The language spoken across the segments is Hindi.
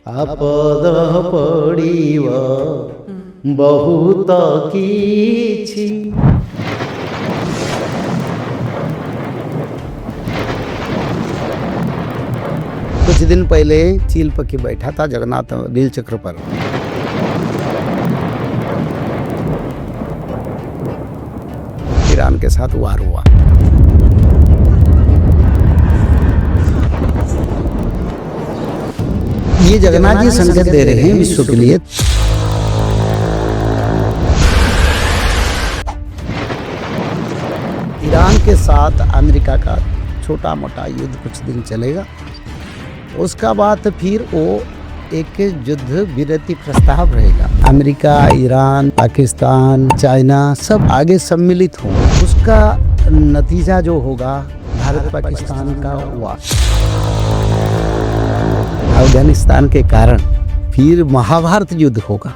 आपद पड़िव बहुत किछि। कुछ दिन पहले चील पक्षी बैठा था जगन्नाथ नील चक्र पर। ईरान के साथ वार हुआ। ये जगन्नाथ जी संकेत दे रहे हैं विश्व के लिए। ईरान के साथ अमेरिका का छोटा मोटा युद्ध कुछ दिन चलेगा, उसका बाद फिर वो एक युद्ध विरति प्रस्ताव रहेगा। अमेरिका, ईरान, पाकिस्तान, चाइना सब आगे सम्मिलित हों। उसका नतीजा जो होगा भारत पाकिस्तान का वार। अफगानिस्तान के कारण फिर महाभारत युद्ध होगा।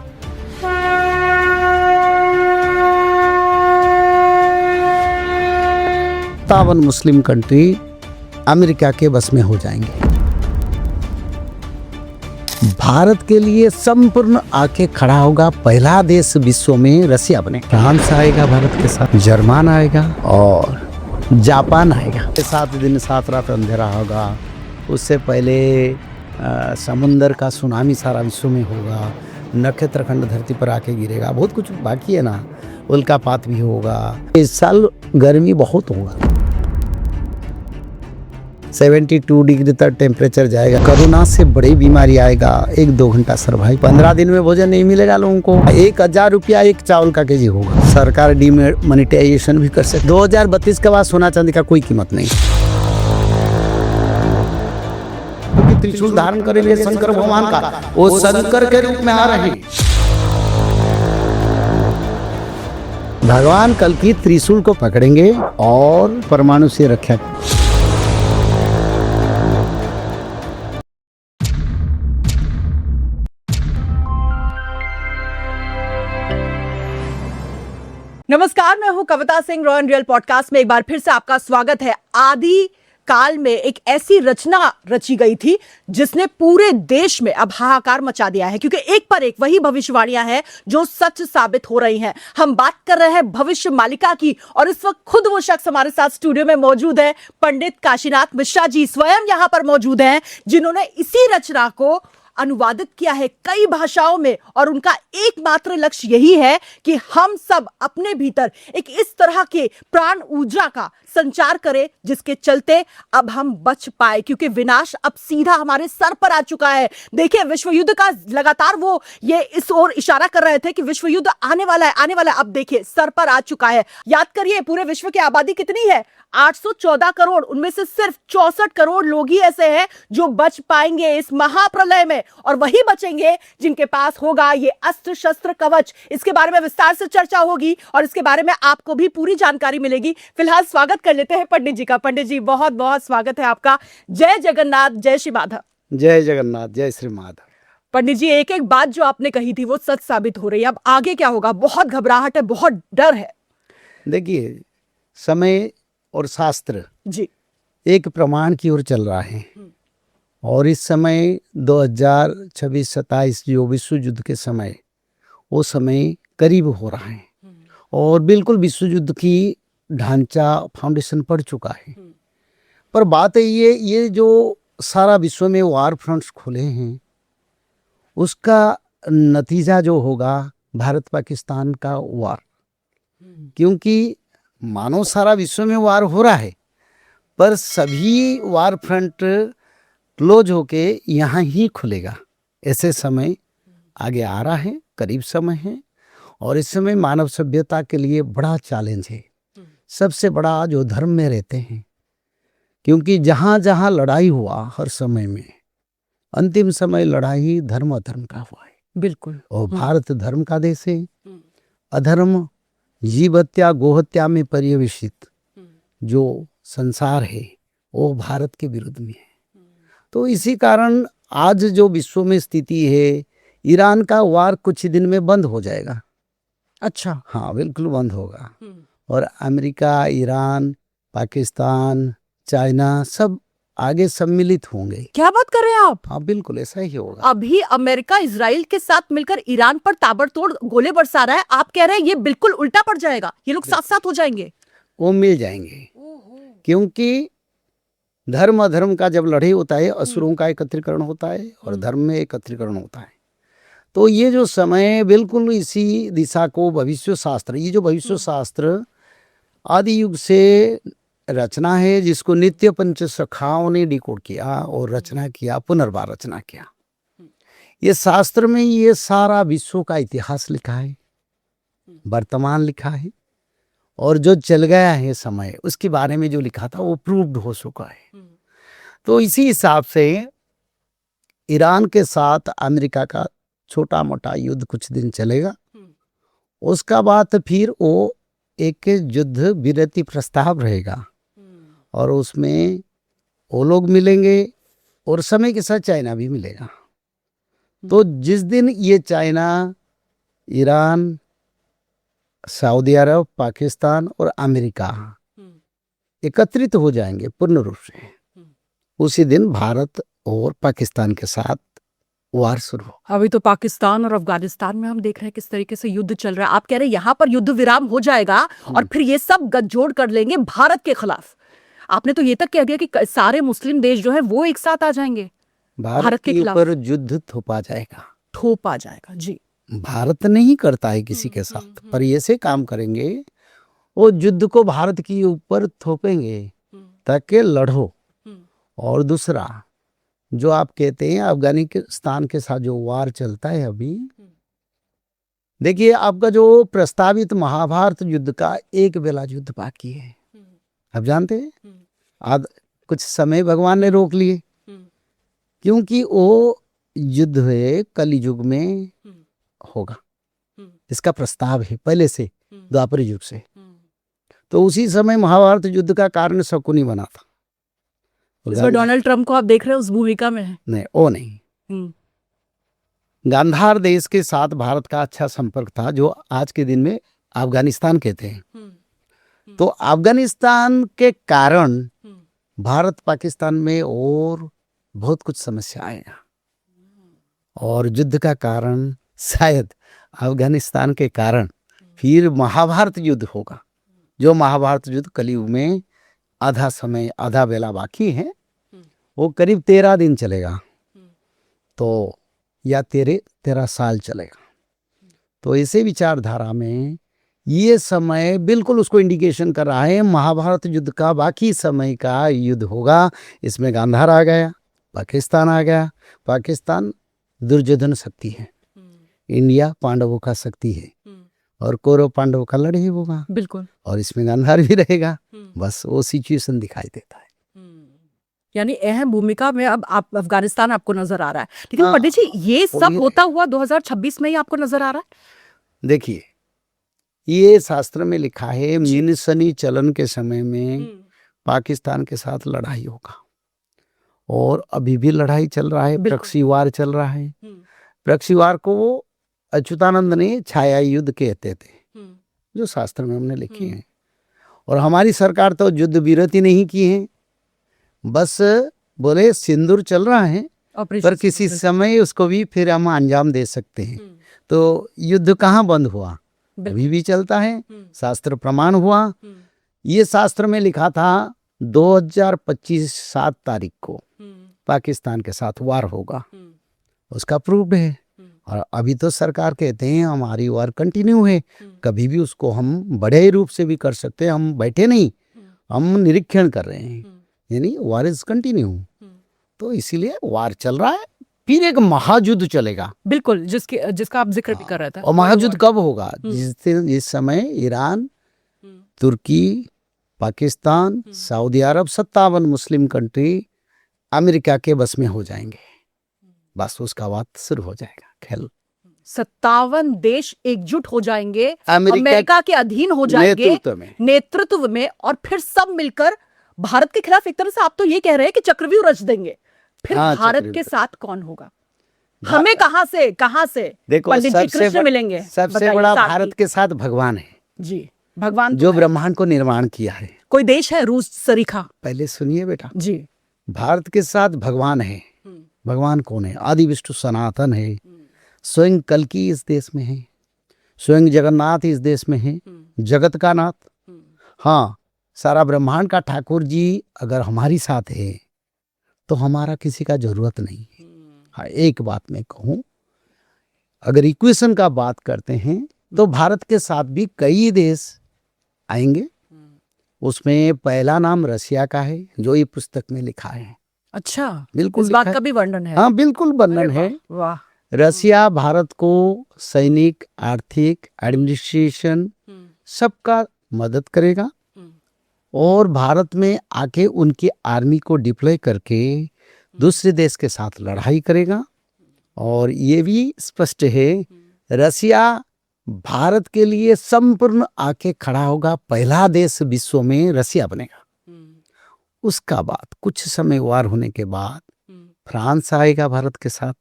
तावन मुस्लिम कंट्री अमेरिका के बस में हो जाएंगे। भारत के लिए संपूर्ण आके खड़ा होगा। पहला देश विश्व में रसिया बने। फ्रांस आएगा भारत के साथ, जर्मन आएगा और जापान आएगा। 7 दिन 7 रात अंधेरा होगा। उससे पहले समुंदर का सुनामी सारा विश्व में होगा। नक्षत्र खंड धरती पर आके गिरेगा। बहुत कुछ बाकी है ना। उल्कापात भी होगा। इस साल गर्मी बहुत होगा। 72 डिग्री तक टेम्परेचर जाएगा। कोरोना से बड़ी बीमारी आएगा। 1-2 घंटा सर्वाइव। 15 दिन में भोजन नहीं मिलेगा लोगों को। 1000 रुपया एक चावल का केजी होगा। सरकार डिमोनेटाइजेशन भी कर सकती। 2032 के बाद सोना चांदी का कोई कीमत नहीं। त्रिशूल धारण करेंगे शंकर भगवान का, वो शंकर के रूप में आ रहे हैं। भगवान कल की त्रिशूल को पकड़ेंगे और परमाणु से रक्षा। नमस्कार, मैं हूं Kavita Singh. Raw and real podcast में एक बार फिर से आपका स्वागत है। आदि काल में एक ऐसी रचना रची गई थी जिसने पूरे देश में अब हाहाकार मचा दिया है, क्योंकि एक पर एक वही भविष्यवाणियां हैं जो सच साबित हो रही हैं। हम बात कर रहे हैं भविष्य मालिका की, और इस वक्त खुद वो शख्स हमारे साथ स्टूडियो में मौजूद है। पंडित काशीनाथ मिश्रा जी स्वयं यहां पर मौजूद हैं, जिन्होंने इसी रचना को अनुवादित किया है कई भाषाओं में, और उनका एकमात्र लक्ष्य यही है कि हम सब अपने भीतर एक इस तरह के प्राण ऊर्जा का संचार करें जिसके चलते अब हम बच पाए, क्योंकि विनाश अब सीधा हमारे सर पर आ चुका है। देखिए, विश्व युद्ध का लगातार वो ये इस ओर इशारा कर रहे थे कि विश्व युद्ध आने वाला है, आने वाला है। अब देखिए सर पर आ चुका है। याद करिए, पूरे विश्व की आबादी कितनी है? 814 करोड़। उनमें से सिर्फ 64 करोड़ लोग ही ऐसे हैं जो बच पाएंगे इस महाप्रलय में, और वही बचेंगे जिनके पास होगा ये अस्त्र शस्त्र कवच। इसके बारे में विस्तार से चर्चा होगी और इसके बारे में आपको भी पूरी जानकारी मिलेगी। फिलहाल स्वागत कर लेते हैं पंडित जी का। पंडित जी, बहुत बहुत स्वागत है आपका। जय जगन्नाथ, जय श्री माधव। जय जगन्नाथ, जय श्री माधव। पंडित जी, एक एक बात जो आपने कही थी वो सच साबित हो रही है। अब आगे क्या होगा? बहुत घबराहट है, बहुत डर है। देखिए, समय और शास्त्र जी एक प्रमाण की ओर चल रहा है, और इस समय 2026-27 जो विश्व युद्ध के समय, वो समय करीब हो रहा है, और बिल्कुल विश्व युद्ध की ढांचा फाउंडेशन पड़ चुका है। पर बात है ये जो सारा विश्व में वार फ्रंट्स खुले हैं, उसका नतीजा जो होगा भारत पाकिस्तान का वार। क्योंकि मानो सारा विश्व में वार हो रहा है, पर सभी वार फ्रंट क्लोज होके यहाँ ही खुलेगा। ऐसे समय आगे आ रहा है, करीब समय है, और इस समय मानव सभ्यता के लिए बड़ा चैलेंज है। सबसे बड़ा जो धर्म में रहते हैं, क्योंकि जहाँ जहाँ लड़ाई हुआ हर समय में अंतिम समय लड़ाई धर्म अधर्म का हुआ है। बिल्कुल। और भारत धर्म का देश है। अधर्म, जीव हत्या, गोहत्या में पर्यवेसित जो संसार है वो भारत के विरुद्ध में है। तो इसी कारण आज जो विश्व में स्थिति है, ईरान का वार कुछ दिन में बंद हो जाएगा। अच्छा। हाँ, बिल्कुल बंद होगा। और अमेरिका, ईरान, पाकिस्तान, चाइना सब आगे सम्मिलित होंगे। क्या बात कर रहे हैं आप? हाँ बिल्कुल ऐसा ही होगा। अभी अमेरिका इजराइल के साथ मिलकर ईरान पर ताबड़तोड़ गोले बरसा रहा है, आप कह रहे हैं ये बिल्कुल उल्टा पड़ जाएगा, ये लोग साथ साथ हो जाएंगे। वो मिल जाएंगे, क्योंकि धर्म अधर्म का जब लड़ाई होता है, असुरों का एकत्रीकरण होता है और धर्म में एकत्रीकरण होता है। तो ये जो समय बिल्कुल इसी दिशा को भविष्य शास्त्र, ये जो भविष्य शास्त्र आदि युग से रचना है, जिसको नित्य पंच सखाओं ने डिकोड किया और रचना किया, पुनर्बार रचना किया। ये शास्त्र में ये सारा विश्व का इतिहास लिखा है, वर्तमान लिखा है, और जो चल गया है समय उसके बारे में जो लिखा था वो प्रूव्ड हो चुका है। तो इसी हिसाब से ईरान के साथ अमेरिका का छोटा मोटा युद्ध कुछ दिन चलेगा, उसका बाद फिर वो एक युद्ध विरति प्रस्ताव रहेगा और उसमें वो लोग मिलेंगे और समय के साथ चाइना भी मिलेगा। तो जिस दिन ये चाइना, ईरान, सऊदी अरब, पाकिस्तान और अमेरिका एकत्रित हो जाएंगे पूर्ण रूप से, उसी दिन भारत और पाकिस्तान के साथ वार शुरू हो। अभी तो पाकिस्तान और अफगानिस्तान में हम देख रहे हैं किस तरीके से युद्ध चल रहा है। आप कह रहे हैं यहाँ पर युद्ध विराम हो जाएगा और फिर ये सब गठजोड़ कर लेंगे भारत के खिलाफ। आपने तो ये तक कह दिया कि सारे मुस्लिम देश जो है वो एक साथ आ जाएंगे भारत के खिलाफ। ऊपर युद्ध थोपा जाएगा, थोपा जाएगा जी। भारत नहीं करता है किसी के साथ, पर ऐसे काम करेंगे, वो युद्ध को भारत के ऊपर थोपेंगे ताकि लड़ो। और दूसरा जो आप कहते हैं अफगानिस्तान के साथ जो वार चलता है अभी, देखिए आपका जो प्रस्तावित महाभारत युद्ध का एक बेला युद्ध बाकी है। आप जानते हैं आज कुछ समय भगवान ने रोक लिए, क्योंकि वो युद्ध है कलयुग में होगा, इसका प्रस्ताव है पहले से, द्वापर युग से। तो उसी समय महाभारत युद्ध का कारण शकुनी बना था। इसमें डोनाल्ड ट्रम्प को आप देख रहे हैं उस भूमिका में है। नहीं, वो नहीं। गांधार देश के साथ भारत का अच्छा संपर्क था, जो आज के दिन में अफगानिस्तान कहते हैं। तो अफगानिस्तान के कारण भारत पाकिस्तान में और बहुत कुछ समस्या आएगा, और युद्ध का कारण शायद अफगानिस्तान के कारण फिर महाभारत युद्ध होगा। जो महाभारत युद्ध कलयुग में आधा समय, आधा बेला बाकी है, वो करीब 13 दिन चलेगा, तो या 13 साल चलेगा। तो ऐसे विचारधारा में ये समय बिल्कुल उसको इंडिकेशन कर रहा है महाभारत युद्ध का बाकी समय का युद्ध होगा। इसमें गांधार आ गया, पाकिस्तान आ गया। पाकिस्तान दुर्योधन शक्ति है, इंडिया पांडवों का शक्ति है, और कौरव पांडवों का लड़ाई होगा बिल्कुल, और इसमें गांधार भी रहेगा। बस वो सिचुएशन दिखाई देता है। यानी अहम भूमिका में अब आप अफगानिस्तान आपको नजर आ रहा है। लेकिन पंडित जी ये सब होता हुआ 2026 में ही आपको नजर आ रहा है? देखिए ये शास्त्र में लिखा है मीन शनि चलन के समय में पाकिस्तान के साथ लड़ाई होगा, और अभी भी लड़ाई चल रहा है, प्रक्षीवार चल रहा है। प्रक्षीवार को वो अच्युतानंद ने छाया युद्ध कहते थे, जो शास्त्र में हमने लिखी है। और हमारी सरकार तो युद्ध विरति नहीं की है, बस बोले सिंदूर चल रहा है, पर किसी समय उसको भी फिर हम अंजाम दे सकते हैं। तो युद्ध कहाँ बंद हुआ, अभी भी चलता है, शास्त्र प्रमाण हुआ। ये शास्त्र में लिखा था 2025 7 तारीख को पाकिस्तान के साथ वार होगा, उसका प्रूफ है। और अभी तो सरकार कहते हैं हमारी वार कंटिन्यू है, कभी भी उसको हम बड़े रूप से भी कर सकते हैं। हम बैठे नहीं, हम निरीक्षण कर रहे हैं, यानी वार इज कंटिन्यू। तो इसीलिए वार चल रहा है, फिर एक महायुद्ध चलेगा। बिल्कुल, जिसका आप जिक्र भी कर रहे थे। और महायुद्ध कब होगा? जिस समय ईरान, तुर्की, पाकिस्तान, सऊदी अरब 57 मुस्लिम कंट्री अमेरिका के बस में हो जाएंगे, बस उसका बाद शुरू हो जाएगा खेल। 57 देश एकजुट हो जाएंगे, अमेरिका के अधीन हो जाएंगे नेतृत्व में, और फिर सब मिलकर भारत के खिलाफ, एक तरह से आप तो ये कह रहे हैं कि चक्रव्यूह रच देंगे। फिर भारत के साथ कौन होगा? हमें कहां से देखो, पंडित जी कृष्ण मिलेंगे? सबसे बड़ा भारत के साथ भगवान है जी, भगवान जो ब्रह्मांड को निर्माण किया है। कोई देश है रूस सरीखा? पहले सुनिए बेटा जी। भारत के साथ भगवान है। भगवान कौन है? आदि विष्णु सनातन है। स्वयं कल्कि इस देश में है, स्वयं जगन्नाथ इस देश में है, जगत का नाथ। हाँ, सारा ब्रह्मांड का ठाकुर जी अगर हमारी साथ है तो हमारा किसी का जरूरत नहीं है। हाँ, एक बात मैं कहूँ, अगर इक्वेशन का बात करते हैं तो भारत के साथ भी कई देश आएंगे। उसमें पहला नाम रसिया का है, जो ये पुस्तक में लिखा है। अच्छा, बिल्कुल इस लिखा बात है। का भी वर्णन है? हाँ, बिल्कुल वर्णन अरे है। वाह, वाह। रसिया भारत को सैनिक, आर्थिक, एडमिनिस्ट्रेशन सबका मदद करेगा और भारत में आके उनकी आर्मी को डिप्लॉय करके दूसरे देश के साथ लड़ाई करेगा। और ये भी स्पष्ट है, रसिया भारत के लिए संपूर्ण आके खड़ा होगा। पहला देश विश्व में रसिया बनेगा। उसका बाद कुछ समय वार होने के बाद फ्रांस आएगा भारत के साथ,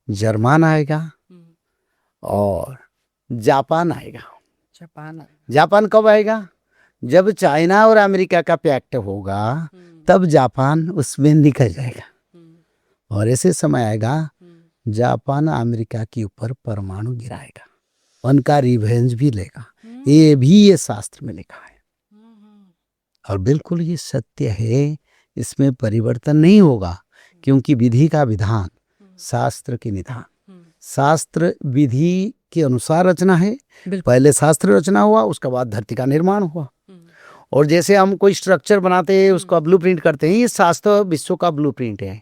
जर्मन आएगा और जापान आएगा। जापान कब आएगा? जब चाइना और अमेरिका का पैक्ट होगा तब जापान उसमें निकल जाएगा। और ऐसे समय आएगा जापान अमेरिका के ऊपर परमाणु गिराएगा, उनका रिवेंज भी लेगा। ये शास्त्र में लिखा है और बिल्कुल ये सत्य है, इसमें परिवर्तन नहीं होगा, क्योंकि विधि का विधान शास्त्र की निधान। शास्त्र विधि के अनुसार रचना है। पहले शास्त्र रचना हुआ, उसके बाद धरती का निर्माण हुआ। और जैसे हम कोई स्ट्रक्चर बनाते हैं, उसका ब्लूप्रिंट करते हैं, ये शास्त्र विश्व का ब्लूप्रिंट है।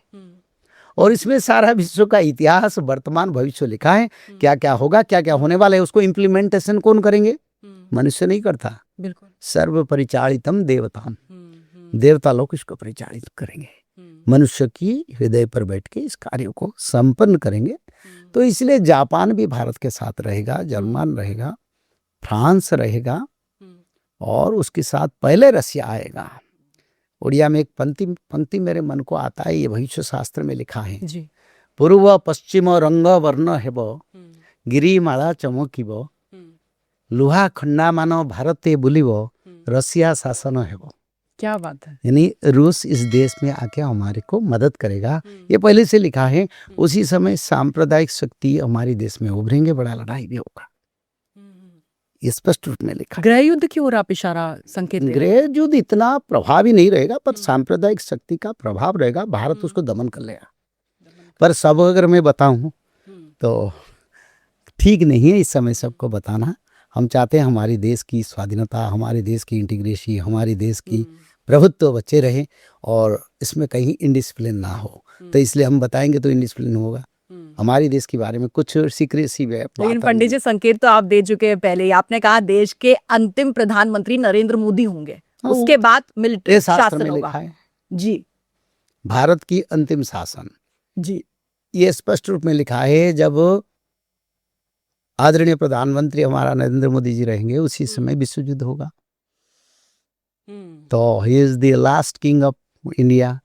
और इसमें सारा विश्व का इतिहास, वर्तमान, भविष्य लिखा है। क्या क्या होगा, क्या क्या होने वाला है, उसको इम्प्लीमेंटेशन कौन करेंगे? मनुष्य नहीं करता। बिल्कुल। सर्व परिचालितम देवताम, देवता लोग इसको परिचालित करेंगे, मनुष्य की हृदय पर बैठ के इस कार्य को संपन्न करेंगे। तो इसलिए जापान भी भारत के साथ रहेगा, जर्मन रहेगा, फ्रांस रहेगा और उसके साथ पहले रसिया आएगा। उड़िया में एक पंक्ति मेरे मन को आता है, ये भविष्य शास्त्र में लिखा है जी। पूर्व पश्चिम रंग वर्ण हेब, गिरिमाला चमकिब, लुहा खंडा मान भारते बुलिब, रसिया शासन हेब। क्या बात है। यानी रूस इस देश में आके हमारे को मदद करेगा, ये पहले से लिखा है। उसी समय सांप्रदायिक शक्ति हमारे देश में उभरेंगे, बड़ा लड़ाई भी होगा, ये स्पष्ट रूप में लिखा है। गृह युद्ध की ओर आप इशारा संकेत दे रहे हैं? गृह युद्ध इतना प्रभावी नहीं रहेगा, पर सांप्रदायिक शक्ति का प्रभाव रहेगा, भारत उसको दमन कर लेगा। पर सब अगर मैं बताऊं तो ठीक नहीं है इस समय सबको बताना। हम चाहते हैं हमारे देश की स्वाधीनता, हमारे देश की इंटीग्रेसी, हमारे देश की प्रभुत्व बचे रहे और इसमें कहीं इंडिसिप्लिन ना हो। तो इसलिए हम बताएंगे तो इंडिसिप्लिन होगा। हमारे देश के बारे में कुछ सीक्रेसी है। लेकिन पंडित जी, संकेत तो आप दे चुके हैं पहले ही। आपने कहा देश के अंतिम प्रधानमंत्री नरेंद्र मोदी होंगे, उसके बाद मिलिट्री शासन होगा। जी, भारत की अंतिम शासन, जी, ये स्पष्ट रूप में लिखा है। जब आदरणीय प्रधानमंत्री हमारा नरेंद्र मोदी जी रहेंगे, उसी समय विश्व युद्ध होगा। तो he is the last king of India,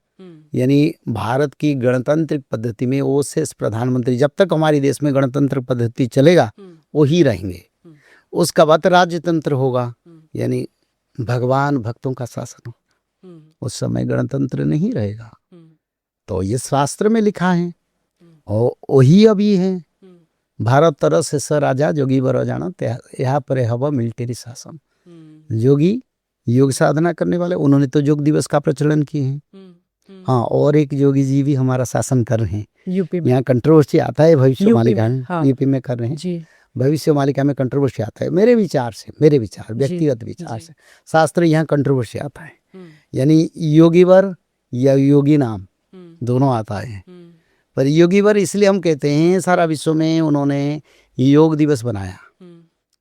यानी भारत की गणतांत्रिक पद्धति में वो शेष प्रधानमंत्री, जब तक हमारे देश में गणतंत्र पद्धति चलेगा वो ही रहेंगे। उसका बाद राजतंत्र होगा, यानी भगवान भक्तों का शासन हो। उस समय गणतंत्र नहीं रहेगा। तो ये शास्त्र में लिखा है और वही अभी है। भारत तरह से स राजा जोगी बर जानत, यहाँ पर हवा मिलिट्री शासन। जोगी योग साधना करने वाले, उन्होंने तो योग दिवस का प्रचलन किए हैं। हाँ, और एक योगी जी भी हमारा शासन कर रहे हैं यूपी में। यहाँ कंट्रोवर्सी आता है भविष्य मालिका में। हाँ। यूपी में कर रहे हैं जी। भविष्य मालिका में कंट्रोवर्सी आता है। मेरे विचार से, मेरे विचार व्यक्तिगत विचार से, शास्त्र यहाँ कंट्रोवर्सी आता है। यानी योगीवर या योगी नाम दोनों आता है। पर योगीवर इसलिए हम कहते हैं, सारा विश्व में उन्होंने योग दिवस बनाया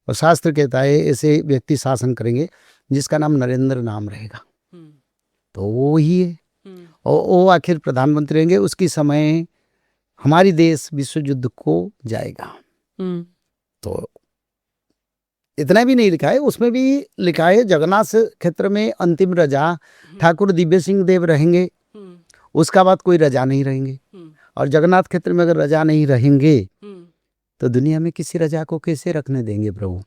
और शास्त्र कहता है ऐसे व्यक्ति शासन करेंगे जिसका नाम नरेंद्र नाम रहेगा। तो वो ही है और वो आखिर प्रधानमंत्री रहेंगे। उसकी समय हमारी देश विश्व युद्ध को जाएगा। तो इतना भी नहीं लिखा है, उसमें भी लिखा है जगन्नाथ क्षेत्र में अंतिम राजा ठाकुर दिव्य सिंह देव रहेंगे। उसका बाद कोई राजा नहीं रहेंगे। और जगन्नाथ क्षेत्र में अगर राजा नहीं रहेंगे तो दुनिया में किसी राजा को कैसे रखने देंगे प्रभु?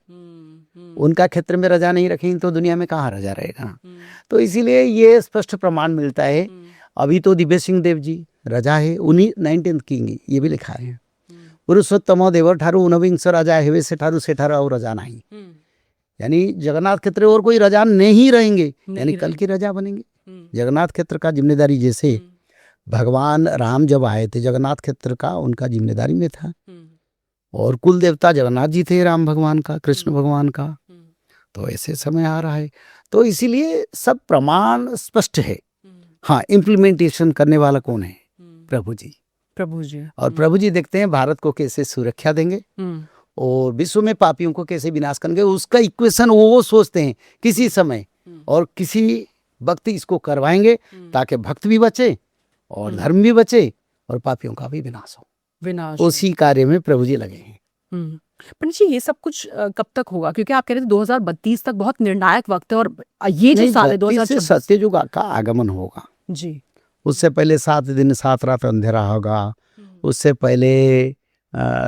उनका क्षेत्र में राजा नहीं रखेंगे तो दुनिया में कहाँ राजा रहेगा? तो इसीलिए ये स्पष्ट प्रमाण मिलता है। अभी तो दिव्य सिंह देव जी राजा है, उन्हीं 19th किंग ये भी लिखा है। पुरुषोत्तम देवर ठारू ऊनविंश राजा हेवे सेठारू सेठारा और राजा नहीं, यानी जगन्नाथ क्षेत्र और कोई राजा नहीं रहेंगे, यानी कल की राजा बनेंगे। जगन्नाथ क्षेत्र का जिम्मेदारी जैसे भगवान राम जब आए थे जगन्नाथ क्षेत्र का उनका जिम्मेदारी में था, और कुल देवता जगन्नाथ जी थे, राम भगवान का, कृष्ण भगवान का। तो ऐसे समय आ रहा है, तो इसीलिए सब प्रमाण स्पष्ट है। हाँ, इम्प्लीमेंटेशन करने वाला कौन है? प्रभु जी। प्रभु जी। और प्रभु जी देखते हैं भारत को कैसे सुरक्षा देंगे और विश्व में पापियों को कैसे विनाश करेंगे, उसका इक्वेशन वो सोचते हैं किसी समय, और किसी वक्त इसको करवाएंगे ताकि भक्त भी बचे और धर्म भी बचे और पापियों का भी विनाश हो। उसी कार्य में प्रभु जी लगे हैं। पंडित जी, ये सब कुछ कब तक होगा? क्योंकि आप कह रहे थे 2032 तक बहुत निर्णायक वक्त है, और ये जो साल है 2026 सत्ययुग का आगमन होगा जी। उससे पहले 7 दिन 7 रात अंधेरा होगा, उससे पहले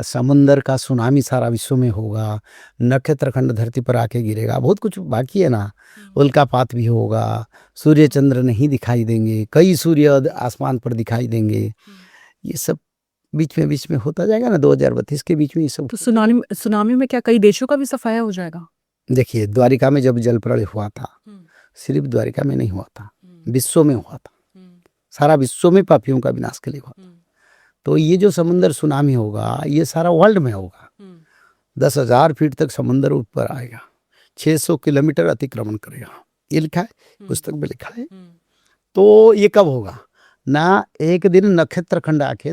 समुंदर का सुनामी सारा विश्व में होगा, नक्षत्र खंड धरती पर आके गिरेगा, बहुत कुछ बाकी है ना। उल्कापात भी होगा, सूर्य चंद्र नहीं दिखाई देंगे, कई सूर्य आसमान पर दिखाई देंगे, ये सब बीच में होता जाएगा ना। 2032 के बीच में ये सब। तो सुनामी में क्या कई देशों का भी सफाया हो जाएगा? देखिए, द्वारिका में जब जल प्रलय हुआ था, सिर्फ द्वारिका में नहीं हुआ था, विश्व में हुआ था, सारा विश्व में पापियों का विनाश के लिए हुआ था। तो ये जो समुद्र सुनामी होगा ये सारा वर्ल्ड में होगा। 10,000 फीट तक समुद्र ऊपर आएगा, 600 किलोमीटर अतिक्रमण करेगा, ये लिखा है, पुस्तक में लिखा है। तो ये कब होगा ना? एक दिन नक्षत्र खंड आके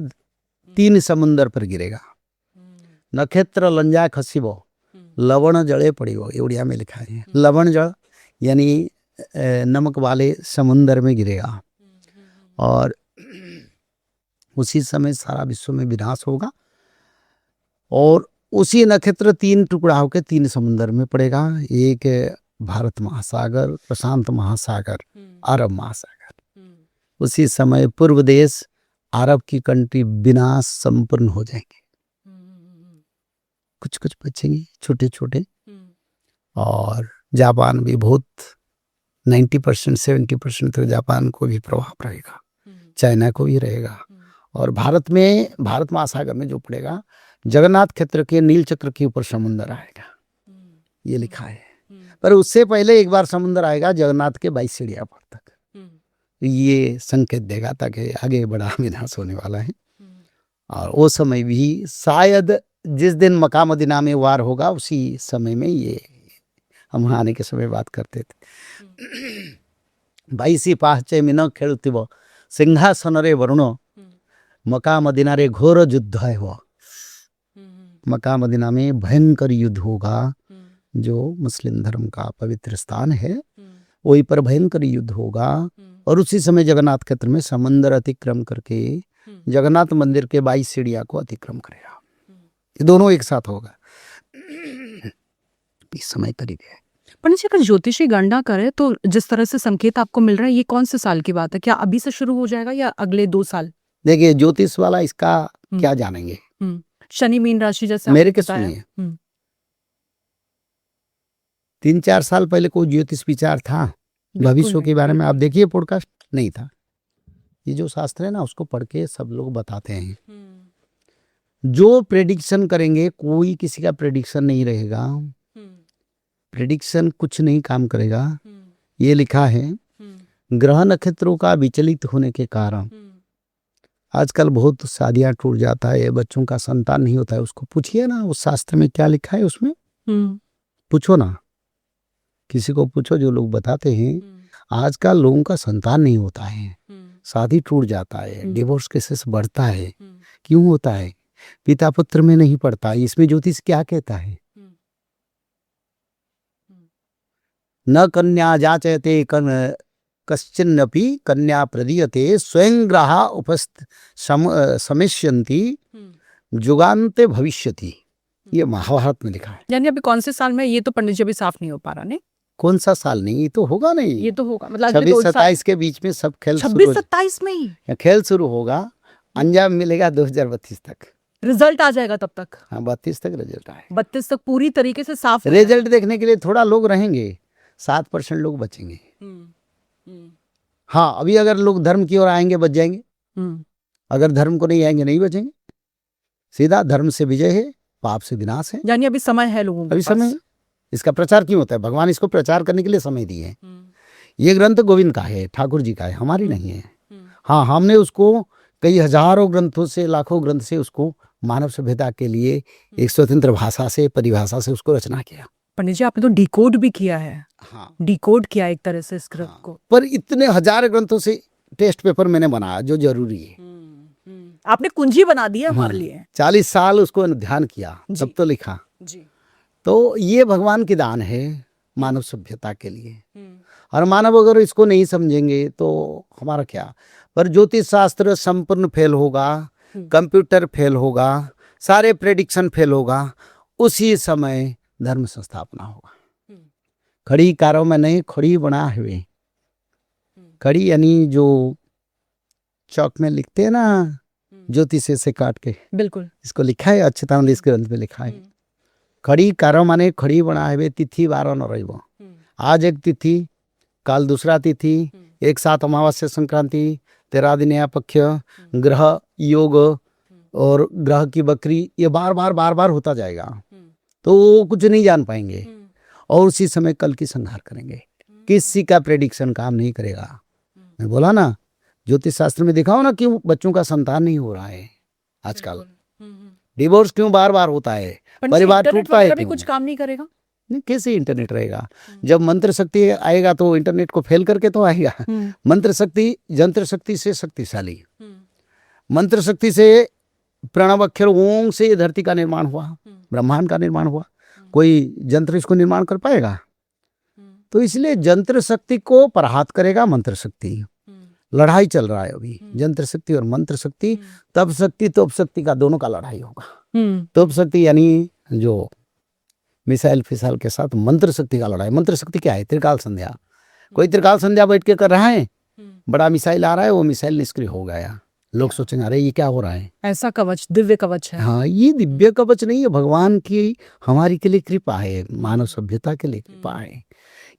3 समुंदर पर गिरेगा। नक्षत्र लंजा खसीबो लवण जले पड़िबो, ये उड़िया में लिखा है। लवण जल यानी नमक वाले समुंदर में गिरेगा, और उसी समय सारा विश्व में विनाश होगा। और उसी नक्षत्र 3 टुकड़ा होकर 3 समुंदर में पड़ेगा, एक भारत महासागर, प्रशांत महासागर, अरब महासागर। उसी समय पूर्व देश अरब की कंट्री विनाश संपूर्ण हो जाएंगे, कुछ कुछ बचेंगे छोटे छोटे, और जापान भी बहुत 90% 70% तो जापान को भी प्रभाव रहेगा, चाइना को भी रहेगा। और भारत महासागर में जो पड़ेगा, जगन्नाथ क्षेत्र के नील चक्र के ऊपर समुद्र आएगा, ये लिखा है। पर उससे पहले एक बार समुद्र आएगा जगन्नाथ के 22 सीढ़ियां पर तक, ये संकेत देगा ताकि आगे बड़ा विनाश होने वाला है। और वो समय भी शायद जिस दिन मक्का मदीना में वार होगा उसी समय में, ये हम आने के समय बात करते थे। 22 पाहचे मिन खेलुतिब सिंहासन रे वरुण, मक्का मदीना रे घोर युद्ध है। वो मक्का मदीना में भयंकर युद्ध होगा, जो मुस्लिम धर्म का पवित्र स्थान है, वहीं पर भयंकर युद्ध होगा। और उसी समय जगन्नाथ क्षेत्र में समुद्र अतिक्रम करके जगन्नाथ मंदिर के 22 सीढ़ियां को अतिक्रम करेगा। ये दोनों एक साथ होगा, इस समय करीब है। पंडित जी, अगर ज्योतिषी गणना करे तो जिस तरह से संकेत आपको मिल रहा है, ये कौन से साल की बात है? क्या अभी से शुरू हो जाएगा या अगले 2 साल? देखिए, ज्योतिष वाला इसका क्या जानेंगे। शनि मीन राशि जैसे मेरे के सुनिए, 3-4 साल पहले कोई ज्योतिष विचार था भविष्य के बारे में? आप देखिए, पॉडकास्ट नहीं था। ये जो शास्त्र है ना, उसको पढ़ के सब लोग बताते हैं। जो प्रेडिक्शन करेंगे, कोई किसी का प्रेडिक्शन नहीं रहेगा, प्रेडिक्शन कुछ नहीं काम करेगा। ये लिखा है, ग्रह नक्षत्रों का विचलित होने के कारण आजकल बहुत शादियां टूट जाता है, बच्चों का संतान नहीं होता है। उसको पूछिए ना, उस शास्त्र में क्या लिखा है उसमें, पूछो ना, किसी को पूछो, जो लोग बताते हैं आजकल लोगों का संतान नहीं होता है, शादी टूट जाता है, डिवोर्स केसेस बढ़ता है। क्यों होता है? पिता पुत्र में नहीं पड़ता। इसमें ज्योतिष क्या कहता है? न कन्या जाचयते कश्चिन्नपि कन्या प्रदीयते, स्वयं ग्रह उपस्थ समिष्यन्ति जुगान्ते भविष्यति। ये महाभारत में लिखा है। यानी अभी कौन से साल में? ये तो पंडित जी अभी साफ नहीं हो पा रहा। नहीं, कौन सा साल नहीं, ये तो होगा नहीं, ये तो होगा, मतलब 26-27 के बीच में सब खेल 26-27 में ही खेल शुरू होगा, अंजाम मिलेगा 2032 तक, रिजल्ट आ जाएगा तब तक। हाँ, 32 तक रिजल्ट आएगा। 32 तक पूरी तरीके से साफ रिजल्ट देखने के लिए थोड़ा लोग रहेंगे, 7% लोग बचेंगे। हाँ, अभी अगर लोग धर्म की ओर आएंगे बच जाएंगे, अगर धर्म को नहीं आएंगे नहीं बचेंगे। सीधा धर्म से विजय है, पाप से विनाश है। यानी अभी समय है लोगों के अभी पास। समय है। इसका प्रचार क्यों होता है? भगवान इसको प्रचार करने के लिए समय दिए हैं। ये ग्रंथ गोविंद का है, ठाकुर जी का है, हमारी नहीं है। हाँ, हमने उसको कई हजारों ग्रंथों से, लाखों ग्रंथ से उसको मानव सभ्यता के लिए एक स्वतंत्र भाषा से, परिभाषा से उसको रचना किया। पंडित जी, आपने तो डिकोड भी किया है। हाँ, डिकोड किया एक तरह से इस ग्रंथ को। पर इतने हजार ग्रंथों से टेस्ट पेपर मैंने बनाया जो जरूरी है। आपने कुंजी बना दी है हमारे लिए। 40 साल उसको ध्यान किया, तब तो लिखा। जी। तो ये भगवान की दान है मानव सभ्यता के लिए। और मानव अगर इसको नहीं समझेंगे तो हमारा क्या। पर ज्योतिष शास्त्र संपूर्ण फेल होगा, कंप्यूटर फेल होगा, सारे प्रेडिक्शन फेल होगा, उसी समय धर्म संस्थापना होगा। खड़ी कारों में नहीं, खड़ी बना हुए। खड़ी यानी जो चौक में लिखते हैं ना, ज्योतिष से काट के, बिल्कुल इसको लिखा है अच्युतानंद इस ग्रंथ में लिखा है। खड़ी कारो माने खड़ी बना हुए, तिथि बारो न रहिबो। आज एक तिथि, काल दूसरा तिथि, एक साथ अमावस्या संक्रांति, 13 दिन या पक्ष, ग्रह योग और ग्रह की बकरी, ये बार बार होता जाएगा। तो वो कुछ नहीं जान पाएंगे और उसी समय कल की संहार करेंगे। किसी का प्रेडिक्शन काम नहीं करेगा। मैं बोला ना, ज्योतिष शास्त्र में दिखाओ ना क्यों बच्चों का संतान नहीं हो रहा है आजकल, डिवोर्स क्यों बार होता है, परिवार टूटता है क्यों? कुछ काम नहीं करेगा। नहीं, कैसे इंटरनेट रहेगा? जब मंत्र शक्ति आएगा तो इंटरनेट को फेल करके तो आएगा। मंत्र शक्ति जंत्र शक्ति से शक्तिशाली। मंत्र शक्ति से प्रणव अक्षर ओम से ये धरती का निर्माण हुआ, ब्रह्मांड का निर्माण हुआ। कोई जंत्र इसको निर्माण कर पाएगा? तो इसलिए जंत्र शक्ति को पराहत करेगा मंत्र शक्ति। लड़ाई चल रहा है अभी जंत्र शक्ति और मंत्र शक्ति, तप शक्ति तोप शक्ति का, दोनों का लड़ाई होगा। तोप शक्ति यानी जो मिसाइल फिसाइल के साथ, मंत्र शक्ति का लड़ाई। मंत्र शक्ति क्या है? त्रिकाल संध्या। कोई त्रिकाल संध्या बैठ के कर रहा है, बड़ा मिसाइल आ रहा है, वो मिसाइल निष्क्रिय हो गया। लोग सोचेंगे अरे ये क्या हो रहा है? ऐसा कवच, दिव्य कवच है। हाँ, ये दिव्य कवच नहीं है, भगवान की हमारी के लिए कृपा है, मानव सभ्यता के लिए कृपा है।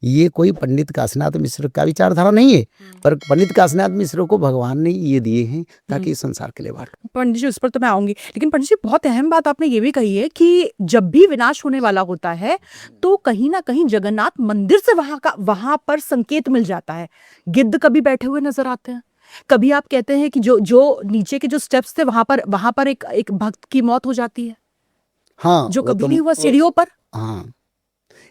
ये कोई पंडित काशीनाथ मिश्र का विचारधारा नहीं है, पर पंडित काशीनाथ मिश्र को भगवान ने ये दिए हैं ताकि संसार के लिए बांट। पंडित जी, उस पर तो मैं आऊंगी, लेकिन पंडित जी बहुत अहम बात आपने ये भी कही है कि जब भी विनाश होने वाला होता है तो कहीं ना कहीं जगन्नाथ मंदिर से वहां पर संकेत मिल जाता है। गिद्ध कभी बैठे हुए नजर आते हैं, कभी आप कहते हैं कि जो नीचे के जो स्टेप्स थे वहां पर एक भक्त की मौत हो जाती है। हाँ, जो कभी नहीं हुआ सीढ़ियों पर। हाँ,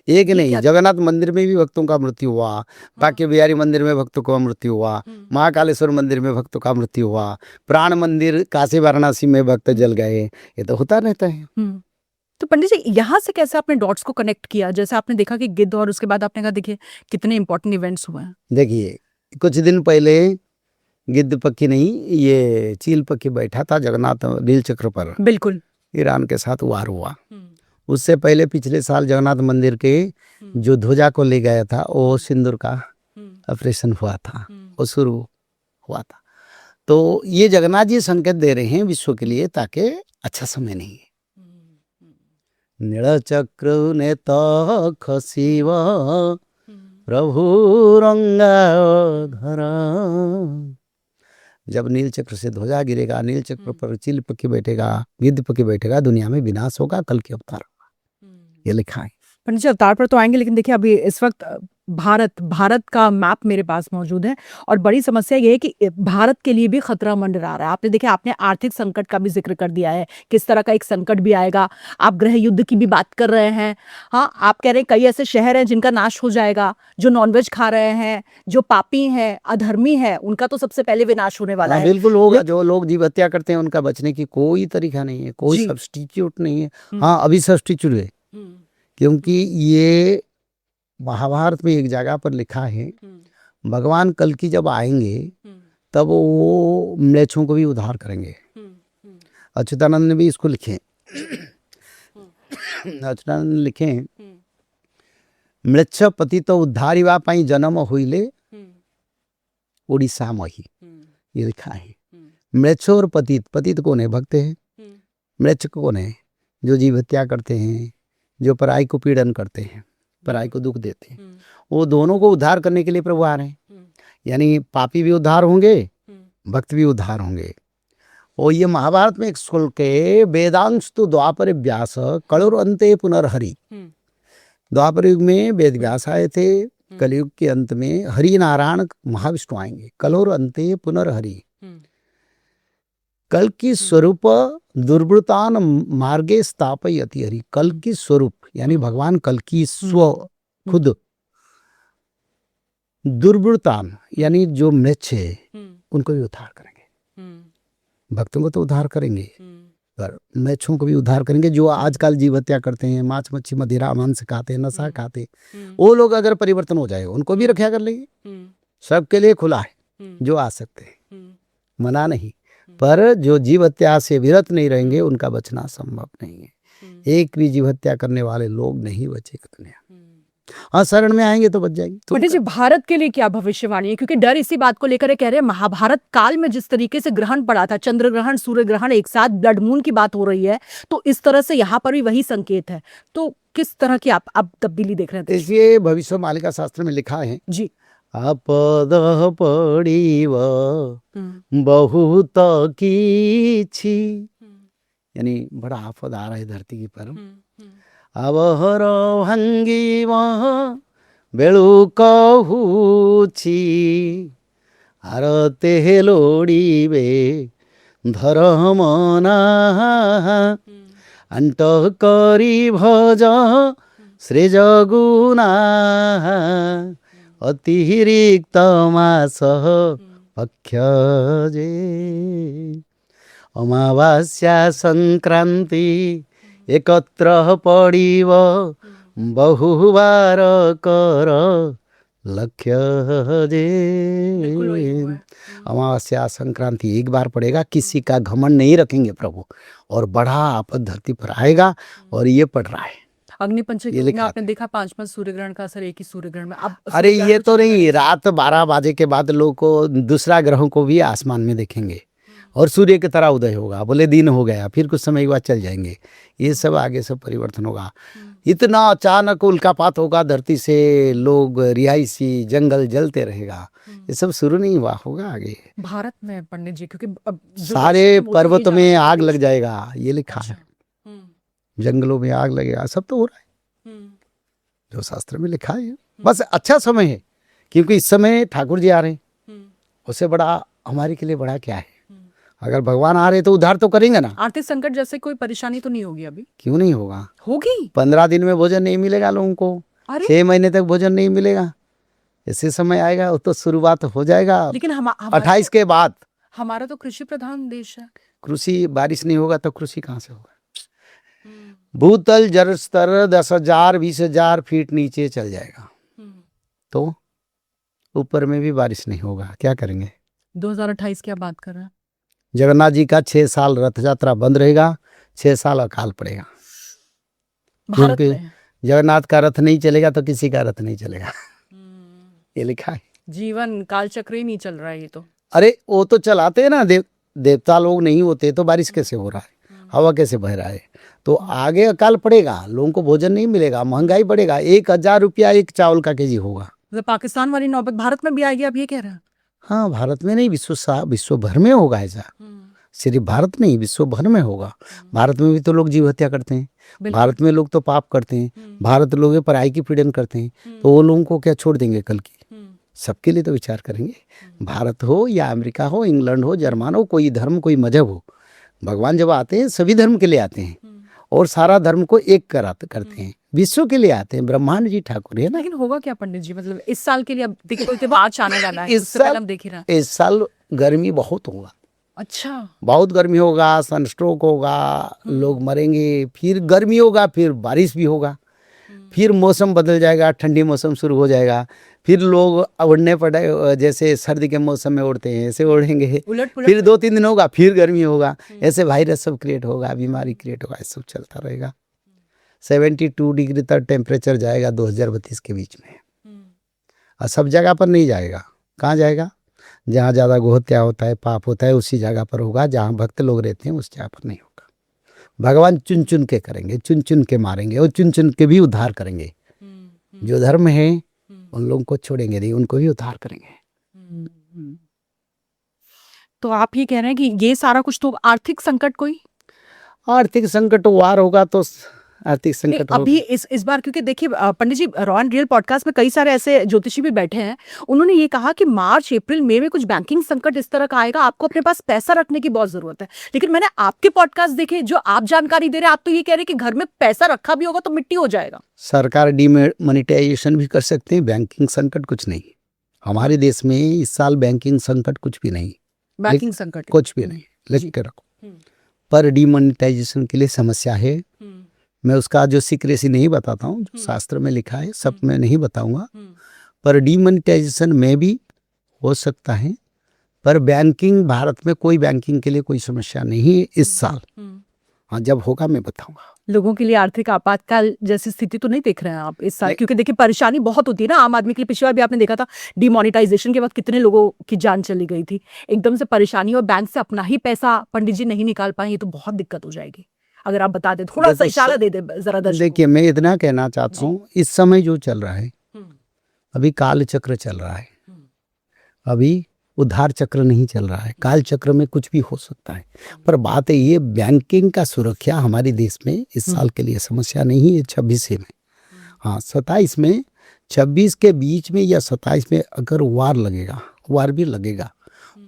एक नहीं, जगन्नाथ मंदिर में भी भक्तों का मृत्यु हुआ, बांके बिहारी मंदिर में भक्तों का मृत्यु हुआ, महाकालेश्वर मंदिर में भक्तों का मृत्यु हुआ, प्राण मंदिर काशी वाराणसी में भक्त जल गए। ये तो होता रहता है। तो पंडित जी, यहाँ से कैसे आपने डॉट्स को कनेक्ट किया? जैसे आपने देखा कि गिद्ध, और उसके बाद आपने कहा देखिए कितने इंपॉर्टेंट इवेंट्स हुए हैं। देखिए, कुछ दिन पहले गिद्ध पक्की नहीं, ये चील पक्की बैठा था जगन्नाथ नील चक्र पर। बिल्कुल। ईरान के साथ वार हुआ। उससे पहले पिछले साल जगन्नाथ मंदिर के जो ध्वजा को ले गया था, वो सिंदूर का ऑपरेशन हुआ था, वो शुरू हुआ था। तो ये जगन्नाथ जी संकेत दे रहे हैं विश्व के लिए ताकि अच्छा समय नहीं है। नील चक्र ने तो खसीव प्रभु रंगाधर। जब नील चक्र से ध्वजा गिरेगा, नील चक्र पर चील पक्षी बैठेगा, गिद्ध पक्षी बैठेगा, दुनिया में विनाश होगा, कल की अवतार होगा, ये लिखा है। पंडित जी, अवतार पर तो आएंगे, लेकिन देखिए अभी इस वक्त भारत का मैप मेरे पास मौजूद है और बड़ी समस्या ये है कि भारत के लिए भी खतरा मंडरा रहा है। आपने देखिए, आपने आर्थिक संकट का भी जिक्र कर दिया है, किस तरह का एक संकट भी आएगा। आप गृह युद्ध की भी बात कर रहे हैं। हाँ, आप कह रहे हैं कई ऐसे शहर हैं जिनका नाश हो जाएगा, जो नॉनवेज खा रहे हैं, जो पापी हैं, अधर्मी हैं, उनका तो सबसे पहले विनाश होने वाला है। बिल्कुल होगा। जो लोग जीव हत्या करते हैं उनका बचने की कोई तरीका नहीं है, कोई सब्स्टिट्यूट नहीं है। हाँ, अभी सब्स्टिट्यूट है, क्योंकि ये महाभारत में एक जगह पर लिखा है, भगवान कल की जब आएंगे तब वो म्लेच्छों को भी उद्धार करेंगे। अच्युतानंद ने भी इसको लिखे। अच्युतानंद ने लिखे, म्लेच्छ पति तो उद्धारी वा पाई जन्म हुईले उड़ीसा मही, ये लिखा है। म्लेच्छ और पतित कौन है? भक्त है। म्लेच्छ कौन है? जो जीव हत्या करते हैं, जो पराई को पीड़न करते हैं, पराई को दुख देते हैं। वो दोनों को उद्धार करने के लिए प्रभु आ रहे हैं। यानी पापी भी उद्धार होंगे, भक्त भी उद्धार होंगे। और ये महाभारत में एक श्लोक है, वेदांश तो द्वापर व्यास कलुर अंते पुनर्हरि। द्वापर युग में वेद व्यास आए थे, कलयुग के अंत में हरि नारायण महाविष्णु आएंगे। कलुर अंते पुनर्हरि। कल की स्वरूप दुर्वृतान मार्गे स्थापयति हरि। कल की स्वरूप यानी भगवान कल की स्व खुद, दुर्वृतान यानी जो मृक्ष है उनको भी उद्धार करेंगे। भक्तों को तो उद्धार करेंगे, पर मैच्छों को भी उद्धार करेंगे। जो आजकल जीव हत्या करते हैं, मांस मच्छी मदिरा मांस खाते हैं, नशा खाते, वो लोग अगर परिवर्तन हो जाए उनको भी रक्षा कर लेंगे। सबके लिए खुला है, जो आ सकते हैं, मना नहीं। पर जो जीव हत्या से विरत नहीं रहेंगे उनका बचना संभव नहीं है। एक भी जीव हत्या करने वाले लोग नहीं बचे कितने। हाँ, शरण में आएंगे तो बच जाएंगे। तो पंडित जी, भारत के लिए क्या भविष्यवाणी है? क्योंकि डर इसी बात को लेकर कह रहे हैं, महाभारत काल में जिस तरीके से ग्रहण पड़ा था, चंद्र ग्रहण सूर्य ग्रहण एक साथ, ब्लड मून की बात हो रही है, तो इस तरह से यहाँ पर भी वही संकेत है। तो किस तरह की आप तब्दीली देख रहे हैं? इसलिए भविष्य मालिका शास्त्र में लिखा है जी, आपद पड़ीव बहुत कीछी, यानी बड़ा आफत आ रहा है धरती की पर। अवहर भंगी बेलू कहूची आरते लोड़ीबे धर्मना अंत करी भज श्रेजगुना अतिरिक्त मास पक्ष जे अमावास्या संक्रांति एकत्र पड़ीव बहुबार कर लक्ष्य जे। अमावस्या संक्रांति एक बार पड़ेगा, किसी का घमंड नहीं रखेंगे प्रभु, और बड़ा आपद धरती पर आएगा। और ये पड़ रहा है अग्निपंचक में आपने देखा 5 सूर्य ग्रहण का असर एक ही सूर्य ग्रहण में। अब अरे ये तो नहीं, रात 12 बजे के बाद लोग को दूसरा ग्रहों को भी आसमान में देखेंगे और सूर्य की तरह उदय होगा। बोले दिन हो गया, फिर कुछ समय के बाद चल जाएंगे। ये सब आगे सब परिवर्तन होगा। इतना अचानक उल्कापात होगा धरती से, लोग रिहायशी जंगल जलते रहेगा। ये सब शुरू नहीं हुआ, होगा आगे भारत में पंडित जी, क्योंकि अब सारे पर्वत में आग लग जाएगा, ये लिखा है। जंगलों में आग लगेगा, सब तो हो रहा है जो शास्त्र में लिखा है। बस अच्छा समय है, क्योंकि इस समय ठाकुर जी आ रहे हैं। उससे बड़ा हमारे के लिए बड़ा क्या है? अगर भगवान आ रहे तो उद्धार तो करेंगे ना। आर्थिक संकट जैसे कोई परेशानी तो नहीं होगी अभी? क्यों नहीं होगा, होगी। 15 दिन में भोजन नहीं मिलेगा लोगों को, 6 महीने तक भोजन नहीं मिलेगा। ऐसे समय आएगा, वो तो शुरुआत हो जाएगा। लेकिन 28 के बाद। हमारा तो कृषि प्रधान देश है। कृषि, बारिश नहीं होगा तो कृषि कहाँ से होगा? भूतल जल स्तर 10,000 20,000 फीट नीचे चल जाएगा, तो ऊपर में भी बारिश नहीं होगा। क्या करेंगे? 2028 की आप बात कर रहे हैं? जगन्नाथ जी का 6 साल रथ यात्रा बंद रहेगा, 6 साल अकाल पड़ेगा। क्योंकि जगन्नाथ का रथ नहीं चलेगा तो किसी का रथ नहीं चलेगा। ये लिखा है। जीवन काल चक्र ही नहीं चल रहा है ये तो। अरे वो तो चलाते हैं ना, देवता लोग नहीं होते तो बारिश कैसे हो रहा है, हवा कैसे बह रहा है? तो आगे अकाल पड़ेगा, लोगों को भोजन नहीं मिलेगा, महंगाई बढ़ेगा। 1,000 रुपया एक चावल का केजी होगा। तो पाकिस्तान वाली नौबत भारत में भी आएगी, आप ये कह रहे हैं? हाँ, भारत में नहीं, विश्व भर में होगा ऐसा। सिर्फ भारत नहीं, विश्व भर में होगा। भारत में भी तो लोग जीव हत्या करते हैं, भारत में लोग तो पाप करते हैं, भारत लोग पढ़ाई की पीड़न करते हैं, तो वो लोगों को क्या छोड़ देंगे कल की? सबके लिए तो विचार करेंगे। भारत हो या अमेरिका हो, इंग्लैंड हो, जर्मन हो, कोई धर्म कोई मजहब हो, भगवान जब आते हैं सभी धर्म के लिए आते हैं और सारा धर्म को एक करते हैं। विश्व के लिए आते हैं, ब्रह्मांड जी ठाकुर है ना। लेकिन होगा क्या पंडित जी, मतलब इस साल के लिए अब देखिए आज आने वाला है, इससे पहले हम देख ही रहे हैं। इस साल गर्मी बहुत होगा। अच्छा, बहुत गर्मी होगा, सनस्ट्रोक होगा, लोग मरेंगे। फिर गर्मी होगा, फिर बारिश भी होगा, फिर मौसम बदल जाएगा, ठंडी मौसम शुरू हो जाएगा। फिर लोग उड़ने पड़े, जैसे सर्दी के मौसम में उड़ते हैं ऐसे उड़ेंगे। फिर 2-3 दिन होगा, फिर गर्मी होगा, ऐसे वायरस सब क्रिएट होगा, बीमारी क्रिएट होगा, सब चलता रहेगा। 72 डिग्री तक टेम्परेचर जाएगा 2032 के बीच में। और सब जगह पर नहीं जाएगा। कहाँ जाएगा? जहाँ ज़्यादा गोहत्या होता है, पाप होता है, उसी जगह पर होगा। जहाँ भक्त लोग रहते हैं उस जगह पर नहीं होगा। भगवान चुन चुन के करेंगे, चुन चुन के मारेंगे और चुन चुन के भी उद्धार करेंगे। जो धर्म है उन लोगों को छोड़ेंगे नहीं, उनको भी उद्धार करेंगे। तो आप ये कह रहे हैं कि ये सारा कुछ तो आर्थिक संकट कोई आर्थिक संकट वार होगा तो आर्थिक नहीं, संकट अभी होगा। इस बार क्योंकि देखिए पंडित जी रॉ एंड रियल पॉडकास्ट में कई सारे ऐसे ज्योतिषी भी बैठे हैं, उन्होंने ये कहा कि मार्च अप्रैल मई में कुछ बैंकिंग संकट इस तरह का आएगा, आपको अपने पास पैसा रखने की बहुत जरूरत है। लेकिन मैंने आपके पॉडकास्ट देखे, जो आप जानकारी दे रहे हैं, आप तो ये कह रहे हैं कि घर में पैसा रखा भी होगा तो मिट्टी हो जाएगा। सरकार डीमोनेटाइजेशन भी कर सकते हैं, बैंकिंग संकट कुछ नहीं। हमारे देश में इस साल बैंकिंग संकट कुछ भी नहीं, बैंकिंग संकट कुछ भी नहीं, लिख के रखो। हम्म। पर डीमोनेटाइजेशन के लिए समस्या है। हम्म। मैं उसका जो सीक्रेसी नहीं बताता हूँ, जो शास्त्र में लिखा है सब मैं नहीं बताऊंगा। पर डीमोनेटाइजेशन में भी हो सकता है, पर बैंकिंग भारत में कोई बैंकिंग के लिए कोई समस्या नहीं है इस साल। हाँ, जब होगा मैं बताऊंगा। लोगों के लिए आर्थिक आपातकाल जैसी स्थिति तो नहीं देख रहे हैं आप इस साल? नहीं। क्योंकि देखिए परेशानी बहुत होती है ना आम आदमी के लिए। पिछली बार भी आपने देखा था डिमोनेटाइजेशन के बाद कितने लोगों की जान चली गई थी। एकदम से परेशानी और बैंक से अपना ही पैसा पंडित जी नहीं निकाल पाए, ये तो बहुत दिक्कत हो जाएगी। अगर आप बता दें, थोड़ा सा इशारा दे दे जरा दर्शकों को। देखिए, मैं इतना कहना चाहता हूँ, इस समय जो चल रहा है, अभी काल चक्र चल रहा है, अभी उद्धार चक्र नहीं चल रहा है। काल चक्र में कुछ भी हो सकता है, पर बात है ये बैंकिंग का सुरक्षा हमारे देश में इस साल के लिए समस्या नहीं है। 26 में, हाँ 27 में, 26 के बीच में या 27 में अगर वार लगेगा, वार भी लगेगा,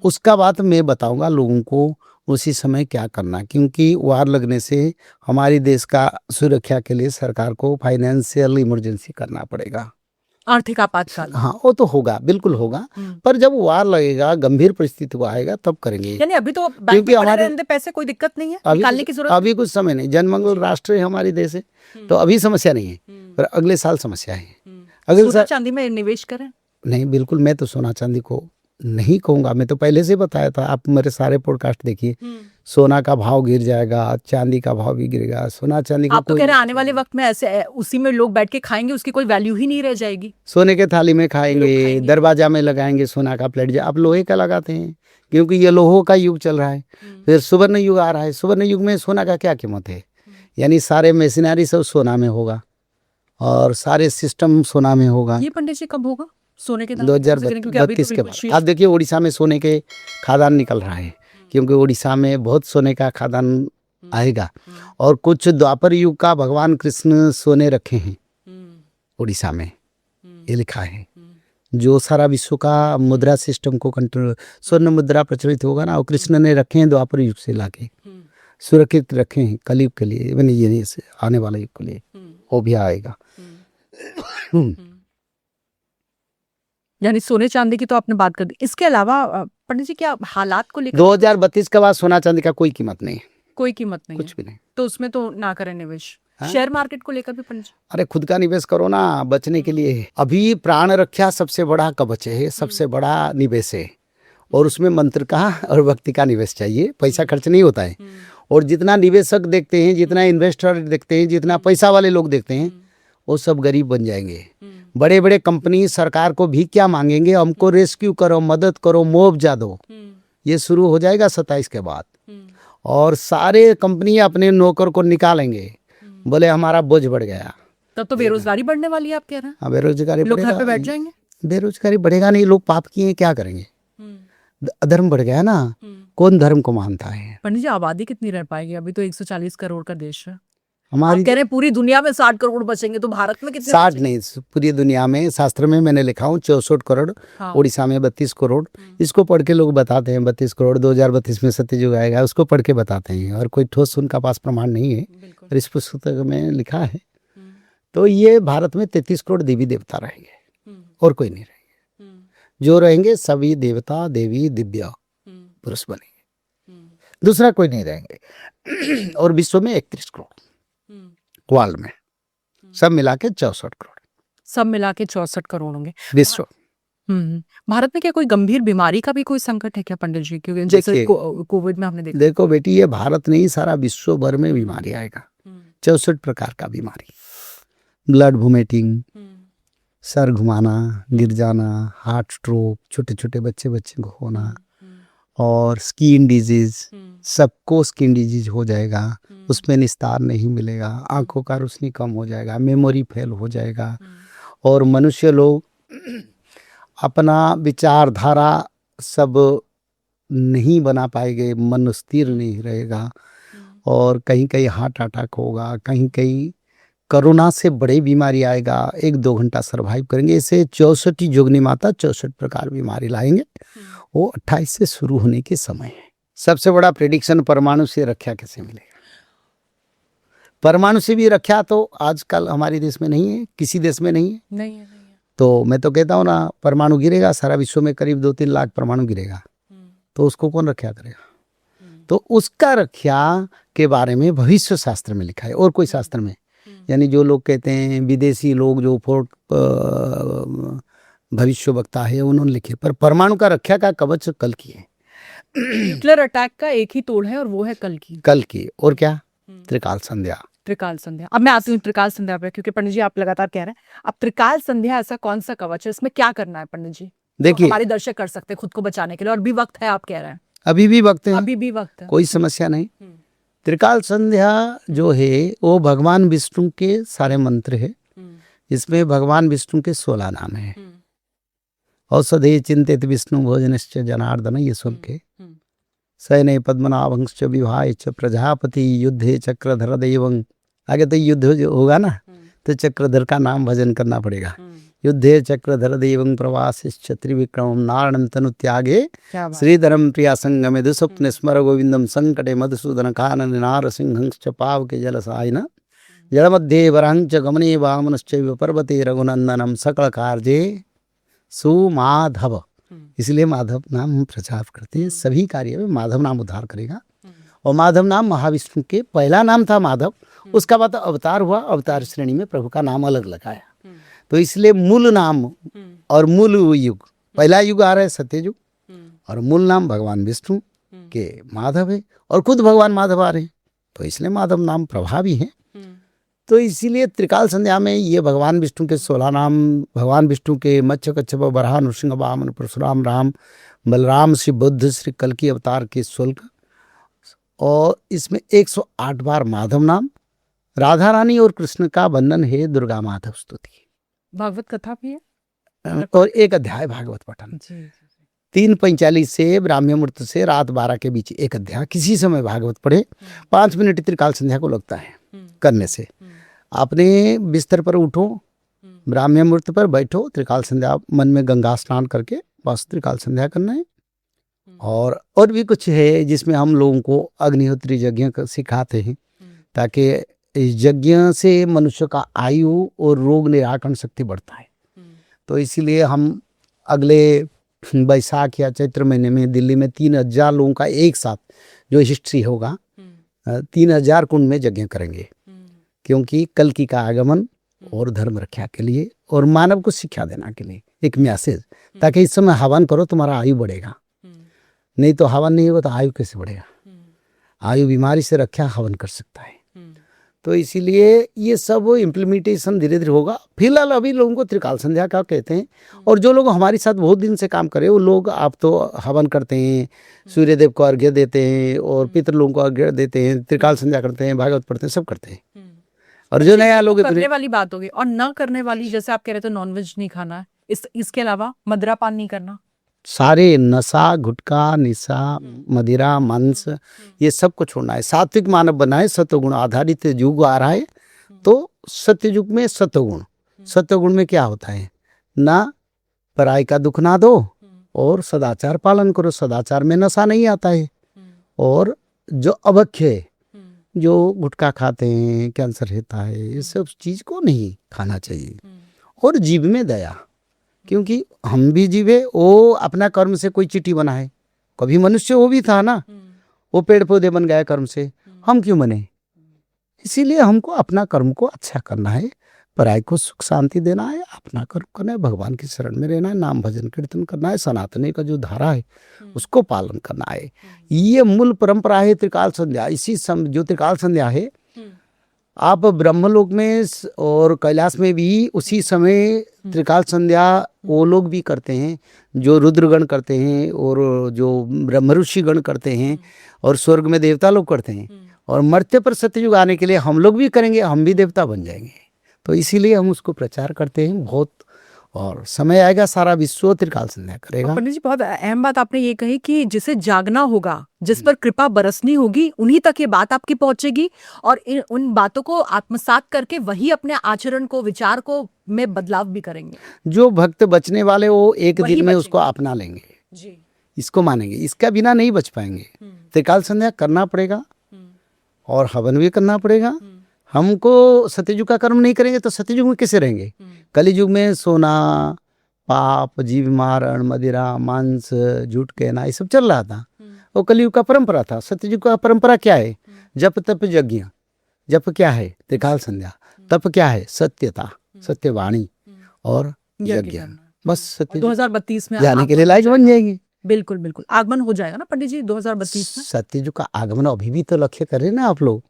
उसका बात मैं बताऊंगा लोगों को उसी समय क्या करना। क्योंकि वार लगने से हमारे देश का सुरक्षा के लिए सरकार को फाइनेंशियल इमरजेंसी करना पड़ेगा, आर्थिक आपातकाल। हाँ वो तो होगा, बिल्कुल होगा। पर जब वार लगेगा, गंभीर परिस्थिति को आएगा, तब करेंगे। यानी अभी तो बैंक क्योंकि में पड़े हमारे रहने पैसे, कोई दिक्कत नहीं है, निकालने की जरूरत अभी कुछ समय नहीं, जनमंगल राष्ट्र है हमारे देश है, तो अभी समस्या नहीं है, पर अगले साल समस्या है। अगले सोना साल चांदी में निवेश करें? नहीं, बिल्कुल मैं तो सोना चांदी को नहीं कहूंगा। मैं तो पहले से बताया था, आप मेरे सारे पॉडकास्ट देखिए, सोना का भाव गिर जाएगा, चांदी का भाव भी गिरेगा, सोना चांदी का आप तो कह रहे हैं आने वाले वक्त में ऐसे उसी में लोग बैठ के खाएंगे, उसकी कोई वैल्यू ही नहीं रह जाएगी। सोने के थाली में खाएंगे, दरवाजा में लगाएंगे सोना का प्लेट। आप लोहे का लगाते हैं क्योंकि ये लोहों का युग चल रहा है। फिर सुवर्ण युग आ रहा है, सुवर्ण युग में सोना का क्या कीमत है? यानी सारे मशीनरी सब सोना में होगा और सारे सिस्टम सोना में होगा। ये पंडित जी कब होगा सोने के दाम? 2032 के बाद। आप देखिए उड़ीसा में सोने के खादान निकल रहा है, क्योंकि उड़ीसा में बहुत सोने का खादान आएगा। और कुछ द्वापर युग का भगवान कृष्ण सोने रखे हैं उड़ीसा में, ये लिखा है। जो सारा विश्व का मुद्रा सिस्टम को कंट्रोल, स्वर्ण मुद्रा प्रचलित होगा ना, वो कृष्ण ने रखे हैं द्वापर युग से लाके, सुरक्षित रखे हैं कलयुग के लिए, ये आने वाले युग के लिए वो भी आएगा। यानी सोने चांदी की तो आपने बात कर दी। इसके अलावा पंडित जी क्या हालात को लेकर 2032 के बाद सोना चांदी का कोई कीमत नहीं, कोई कीमत नहीं कुछ है? भी नहीं। तो उसमें तो ना करें निवेश। शेयर मार्केट को लेकर भी पंडित जी? अरे खुद का निवेश करो ना, बचने के लिए। अभी प्राण रक्षा सबसे बड़ा कवच है, सबसे बड़ा निवेश है, और उसमें मंत्र का और भक्ति का निवेश चाहिए। पैसा खर्च नहीं होता है। और जितना निवेशक देखते हैं, जितना इन्वेस्टर देखते हैं, जितना पैसा वाले लोग देखते हैं, वो सब गरीब बन जाएंगे। बड़े बड़े कंपनी सरकार को भी क्या मांगेंगे, हमको रेस्क्यू करो, मदद करो, मुआवजा दो। ये शुरू हो जाएगा 27 के बाद। और सारे कंपनी अपने नौकर को निकालेंगे, बोले हमारा बोझ बढ़ गया। तब तो बेरोजगारी बढ़ने वाली है, आप कह रहे हैं? हाँ, बेरोजगारी लोग घर पे बैठ बढ़ेगा। जाएंगे। बेरोजगारी बढ़ेगा नहीं, लोग पाप किए क्या करेंगे? अधर्म बढ़ गया ना, कौन धर्म को मानता है? पंडित जी आबादी कितनी रह पाएगी? अभी तो 140 करोड़ का देश है। हमारी आप कह रहे हैं पूरी दुनिया में 60 करोड़ बचेंगे, तो भारत में कितने 60 नहीं, पूरी दुनिया में शास्त्र में मैंने लिखा हूँ 64 करोड़। हाँ। उड़ीसा में 32 करोड़। इसको पढ़ के लोग बताते हैं 32 करोड़ 2032 में सत्ययुग आएगा, उसको पढ़ के बताते हैं। और कोई ठोस उनका पास प्रमाण नहीं है, और इस पुस्तक में लिखा है। तो ये भारत में 33 करोड़ देवी देवता रहेंगे, और कोई नहीं रहेंगे। जो रहेंगे सभी देवता देवी दिव्य पुरुष बनेंगे, दूसरा कोई नहीं रहेंगे। और विश्व में 31 करोड़ वर्ल्ड में, सब मिला के 64 करोड़, सब मिला के 64 करोड़ होंगे विश्व। भारत में क्या कोई गंभीर बीमारी का भी कोई संकट है क्या पंडित जी? क्योंकि जैसे कोविड में हमने देखा। देखो बेटी, ये भारत नहीं, सारा विश्व भर में बीमारी आएगा। 64 प्रकार का बीमारी, ब्लड वोमिटिंग, सर घुमाना, गिर जाना, हार्ट स्ट्रोक, छोटे छोटे बच्चे को होना, और स्किन डिजीज, सबको स्किन डिजीज हो जाएगा। उसमें निस्तार नहीं मिलेगा, आंखों का रोशनी कम हो जाएगा, मेमोरी फेल हो जाएगा। और मनुष्य लोग अपना विचारधारा सब नहीं बना पाएंगे, मन स्थिर नहीं रहेगा और कहीं कहीं हार्ट अटैक होगा, कहीं कहीं कोरोना से बड़ी बीमारी आएगा, 1-2 घंटा सरवाइव करेंगे। ऐसे 64 जोगनी माता 64 प्रकार बीमारी लाएंगे। वो 28 से शुरू होने के समय है। सबसे बड़ा प्रेडिक्शन परमाणु से रक्षा कैसे मिलेगा। परमाणु से भी रक्षा तो आजकल हमारे देश में नहीं है, किसी देश में नहीं है। नहीं है। तो मैं तो कहता हूँ ना, परमाणु गिरेगा, सारा विश्व में करीब 2-3 लाख परमाणु गिरेगा, तो उसको कौन रक्षा करेगा। तो उसका रक्षा के बारे में भविष्य शास्त्र में लिखा है और कोई शास्त्र में, यानी जो लोग कहते हैं विदेशी लोग जो भविष्य वक्ता है उन्होंने लिखे, पर परमाणु का रक्षा का कवच कल की है। हिटलर अटैक का एक ही तोड़ है और वो है कल की। और क्या, त्रिकाल संध्या। अब मैं आती हूँ त्रिकाल संध्या पे, क्योंकि पंडित जी आप लगातार कह रहे हैं। अब त्रिकाल संध्या ऐसा कौन सा कवच है, इसमें क्या करना है पंडित जी, देखिए, हमारे दर्शक कर सकते हैं खुद को बचाने के लिए, और भी वक्त है आप कह रहे हैं। अभी भी वक्त है, अभी भी वक्त है, कोई समस्या नहीं। त्रिकाल संध्या जो है वो भगवान विष्णु के सारे मंत्र है। इसमें भगवान विष्णु के 16 नाम है। औषधे चिंतित विष्णु भोजनश्च जनार्दन, ये सुन के सैने पद्मनाभंश्च विवाह च प्रजापति युद्धे चक्रधर देवं। आगे तो युद्ध जो होगा ना, तो चक्रधर का नाम भजन करना पड़ेगा। युद्धे चक्रधर देवं प्रवासिश्च त्रिविक्रमं नारणं तनु त्यागे श्रीधरम प्रिया संगमे दुस्वप्न स्मर गोविंदम संकटे मधुसूदन कानन नारसिंहंश्च पावके जलसायन जलमध्ये वरांच गमने वामनश्चैव पर्वते रघुनंदनम सकल कार्ये सुमाधव। इसलिए माधव नाम हम प्रचार करते हैं, सभी कार्य में माधव नाम उद्धार करेगा। और माधव नाम महाविष्णु के पहला नाम था माधव, उसका बाद अवतार हुआ, अवतार श्रेणी में प्रभु का नाम अलग लगाया। तो इसलिए मूल नाम और मूल युग, पहला युग आ रहा है सत्ययुग, और मूल नाम भगवान विष्णु के माधव है, और खुद भगवान माधव आ रहे हैं, तो इसलिए माधव नाम प्रभावी है। तो इसीलिए त्रिकाल संध्या में ये भगवान विष्णु के 16 नाम, भगवान विष्णु के मत्स्य कच्छप वराह नृसिंह वामन परशुराम राम बलराम श्री बुद्ध श्री कल्कि अवतार के शुल्क, और इसमें 108 बार माधव नाम, राधा रानी और कृष्ण का वर्णन है, दुर्गा माधव स्तुति, भागवत कथा भी है, और एक अध्याय भागवत पठन। 3:45 से ब्राह्मी मुहूर्त से रात 12 के बीच एक अध्याय किसी समय भागवत पढ़े। 5 मिनट त्रिकाल संध्या को लगता है करने से। अपने बिस्तर पर उठो, ब्राह्मी मुहूर्त पर बैठो, त्रिकाल संध्या मन में गंगा स्नान करके बस त्रिकाल संध्या करना है। और भी कुछ है जिसमें हम लोगों को अग्निहोत्री यज्ञ सिखाते हैं, ताकि इस यज्ञ से मनुष्य का आयु और रोग निराकरण शक्ति बढ़ता है। तो इसीलिए हम अगले बैसाख या चैत्र महीने में दिल्ली में 3000 लोगों का एक साथ जो हिस्ट्री होगा, 3000 कुंड में यज्ञ करेंगे, क्योंकि कल्कि का आगमन और धर्म रक्षा के लिए और मानव को शिक्षा देना के लिए एक मैसेज, ताकि इस समय हवन करो तुम्हारा आयु बढ़ेगा। नहीं तो हवन नहीं होगा तो आयु कैसे बढ़ेगा। आयु बीमारी से रक्षा हवन कर सकता है। तो इसीलिए ये सब इम्प्लीमेंटेशन धीरे धीरे होगा। फिलहाल अभी लोगों को त्रिकाल संध्या का कहते हैं, और जो लोग हमारे साथ बहुत दिन से काम करे वो लोग आप तो हवन करते हैं, सूर्यदेव को अर्घ्य देते हैं, और पितृ लोगों को अर्घ्य देते हैं, त्रिकाल संध्या करते हैं, भागवत पढ़ते हैं, सब करते हैं। और जो नया लोग करने वाली बात होगी, और न करने वाली, जैसे आप कह रहे थे नॉनवेज नहीं खाना है, इसके अलावा मदिरा पान नहीं करना, सारे नशा, गुटखा, निशा, मदिरा, मांस, ये सब को छोड़ना है। सात्विक मानव बनाए, सत्वगुण आधारित युग आ रहा है। तो सत्ययुग में सत्वगुण, सत्वगुण में क्या होता है ना, पराई का दुख ना दो और सदाचार पालन करो। सदाचार में नशा नहीं आता है। और जो अभक्ष्य है, जो गुटखा खाते हैं, कैंसर रहता है, ये सब चीज को नहीं खाना चाहिए। और जीव में दया, क्योंकि हम भी जीवे, वो अपना कर्म से कोई चिट्ठी बना है, कभी मनुष्य वो भी था ना, वो पेड़ पौधे बन गए कर्म से, हम क्यों बने। इसीलिए हमको अपना कर्म को अच्छा करना है, पराय को सुख शांति देना है, अपना कर्म करना है, भगवान की शरण में रहना है, नाम भजन कीर्तन करना है, सनातनी का जो धारा है उसको पालन करना है। ये मूल परंपरा है त्रिकाल संध्या। इसी जो त्रिकाल संध्या है, आप ब्रह्मलोक में और कैलाश में भी उसी समय त्रिकाल संध्या वो लोग भी करते हैं जो रुद्रगण करते हैं, और जो ब्रह्म ऋषि गण करते हैं, और स्वर्ग में देवता लोग करते हैं। और मर्त्य पर सत्ययुग आने के लिए हम लोग भी करेंगे, हम भी देवता बन जाएंगे। तो इसीलिए हम उसको प्रचार करते हैं बहुत। और समय आएगा सारा विश्व त्रिकाल संध्या करेगा। पंडित जी बहुत अहम बात आपने ये कही कि जिसे जागना होगा, जिस पर कृपा बरसनी होगी, उन्हीं तक ये बात आपकी पहुंचेगी और उन बातों को आत्मसात करके वही अपने आचरण को, विचार को में बदलाव भी करेंगे। जो भक्त बचने वाले वो एक वही दिन में बचेंगे। उसको अपना लेंगे, जी। इसको मानेंगे, इसका बिना नहीं बच पाएंगे। त्रिकाल संध्या करना पड़ेगा और हवन भी करना पड़ेगा। हमको सत्ययुग का कर्म नहीं करेंगे तो सत्ययुग में कैसे रहेंगे? कलियुग में सोना, पाप, जीव मारण, मदिरा, मांस, झूठ कहना, ये सब चल रहा था। वो कलियुग का परंपरा था। सत्ययुग का परंपरा क्या है? जप तप यज्ञ। जप क्या है? त्रिकाल संध्या। तप क्या है? सत्यता, सत्यवाणी और यज्ञ। बस सत्ययुग 2032 में जाने के लिए लायक बन जाएंगे। बिल्कुल बिल्कुल आगमन हो जाएगा ना पंडित जी 2032 में। सत्ययुग का आगमन अभी भी तो लक्ष्य करें ना आप लोग।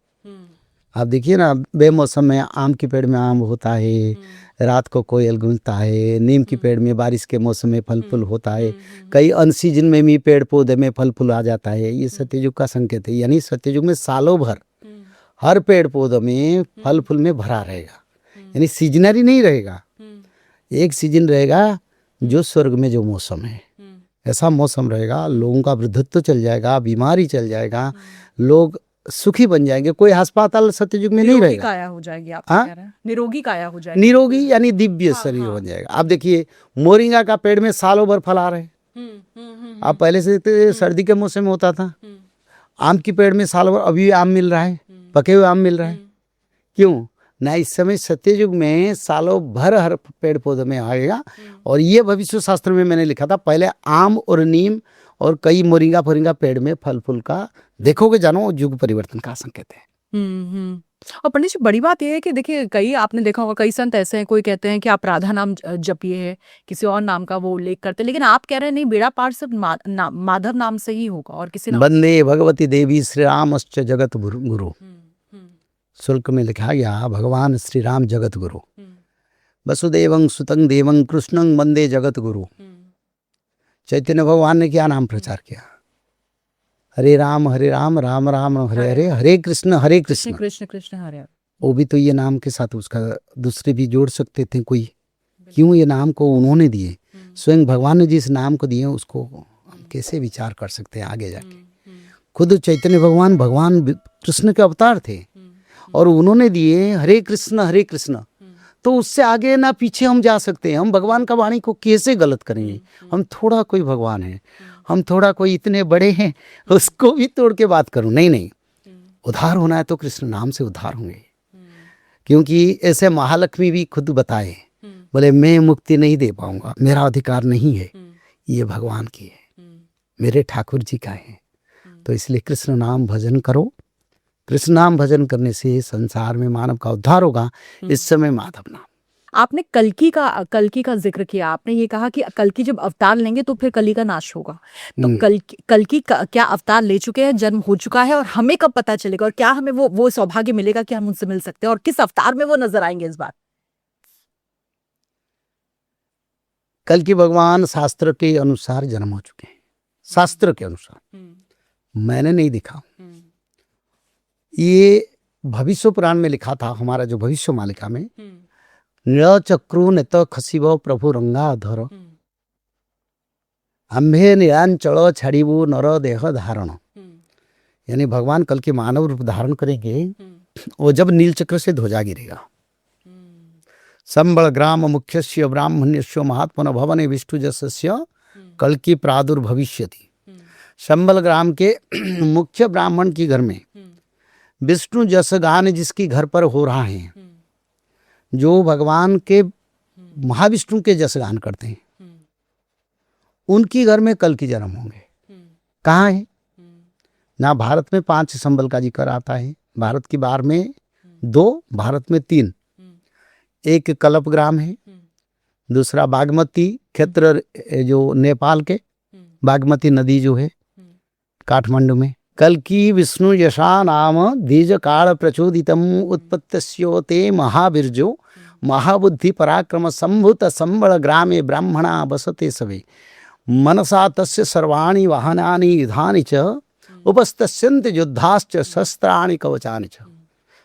आप देखिए ना, बेमौसम में आम के पेड़ में आम होता है, रात को कोयल गूंजता है, नीम के पेड़ में बारिश के मौसम में फल फूल होता है, कई अनसीजन में भी पेड़ पौधे में फल फूल आ जाता है। ये सत्ययुग का संकेत है। यानी सत्ययुग में सालों भर हर पेड़ पौधों में फल फूल में भरा रहेगा। यानी सीजनरी नहीं रहेगा, एक सीजन रहेगा जो स्वर्ग में जो मौसम है ऐसा मौसम रहेगा। लोगों का वृद्धत्व चल जाएगा, बीमारी चल जाएगा, लोग सुखी बन जाएंगे। कोई अस्पताल सत्ययुग में नहीं निरोगी रहेगा। काया हो जाएगी आप हाँ? कह रहे हैं निरोगी काया हो जाएगी। निरोगी यानी दिव्य शरीर बन जाएगा। आप देखिए मोरिंगा का पेड़ में सालों भर फल आ रहे हैं। आप पहले से देखते सर्दी के मौसम में होता था। आम की पेड़ में सालों भर अभी आम मिल रहा है, पके हुए आम मिल रहा है। क्यों ना? इस समय सत्ययुग में सालों भर हर पेड़ पौधे में आएगा। और ये भविष्य शास्त्र में मैंने लिखा था, पहले आम और नीम और कई मोरिंगा फोरिंगा पेड़ में फल फूल का देखोगे, जानो युग परिवर्तन का संकेत है। और पंडित जी बड़ी बात यह है कि देखिए कई आपने देखा होगा कई संत ऐसे हैं, कोई कहते हैं कि आप राधा नाम जपिए है, किसी और नाम का वो उल्लेख करते हैं, लेकिन आप कह रहे हैं नहीं, बेड़ा पार सिर्फ माधव नाम से ही होगा और किसी नाम। वंदे भगवती देवी श्री रामश्च जगत गुरु। शुल्क में लिखा गया भगवान श्री राम जगत गुरु। वसुदेवं सुतं देवं कृष्णं वंदे जगत गुरु। चैतन्य भगवान ने क्या नाम प्रचार किया? हरे राम राम राम हरे हरे, हरे कृष्ण कृष्ण कृष्ण हरे हरे। वो भी तो ये नाम के साथ उसका दूसरे भी जोड़ सकते थे कोई। क्यों ये नाम को उन्होंने दिए? स्वयं भगवान ने जिस नाम को दिए उसको हम कैसे विचार कर सकते हैं आगे जाके? खुद चैतन्य भगवान कृष्ण के अवतार थे और उन्होंने दिए हरे कृष्ण। तो उससे आगे ना पीछे हम जा सकते हैं? हम भगवान का वाणी को कैसे गलत करेंगे? हम थोड़ा कोई भगवान है, हम थोड़ा कोई इतने बड़े हैं, उसको भी तोड़ के बात करूं? नहीं, उद्धार होना है तो कृष्ण नाम से उद्धार होंगे। क्योंकि ऐसे महालक्ष्मी भी खुद बताए, बोले मैं मुक्ति नहीं दे पाऊंगा, मेरा अधिकार नहीं है, ये भगवान की है, मेरे ठाकुर जी का है। तो इसलिए कृष्ण नाम भजन करो। कृष्ण नाम भजन करने से संसार में मानव का उद्धार होगा। इस समय माधव नाम। आपने कल्कि का जिक्र किया। आपने ये कहा कि कल्कि जब अवतार लेंगे तो फिर कली का नाश होगा। तो कल्कि क्या अवतार ले चुके हैं, जन्म हो चुका है, और हमें कब पता चलेगा और क्या हमें वो सौभाग्य मिलेगा कि हम उनसे मिल सकते हैं, और किस अवतार में वो नजर आएंगे इस बार? कल्कि भगवान शास्त्र के अनुसार जन्म हो चुके हैं। शास्त्र के अनुसार, मैंने नहीं देखा। ये भविष्य पुराण में लिखा था, हमारा जो भविष्य मालिका में, न चक्रु न तो खसिव प्रभु रंगाधर अम्भे निरांचल छड़िबु नर देह धारण। यानी भगवान कल के मानव रूप धारण करेंगे, वो जब नीलचक्र से ध्वजा गिरेगा। संबल ग्राम मुख्यस्य ब्राह्मण्यस्य महात्मन भवने विष्णु जसस्य कल की प्रादुर्भविष्यति। संबल ग्राम के मुख्य ब्राह्मण की घर में विष्णु जस गान जिसकी घर पर हो रहा है, जो भगवान के महाविष्णु के जस गान करते हैं, उनकी घर में कल की जन्म होंगे। कहाँ है? ना भारत में 5 संबल का जिक्र आता है, भारत की 12 में 2, भारत में 3। एक कल्प ग्राम है, दूसरा बागमती क्षेत्र जो नेपाल के बागमती नदी जो है काठमांडू में। कल की विष्णु यशा नाम द्विज काल प्रचोदितम उत्पत्त्योते महावीर्यो महाबुद्धि पराक्रम संभूत संबल ग्रामे ब्राह्मणा बसते सवे मनसा तस्य सर्वाणि वाहनानि युधानि च उपस्तस्यन्ति युद्धाश्च शस्त्राणि कवचानि च।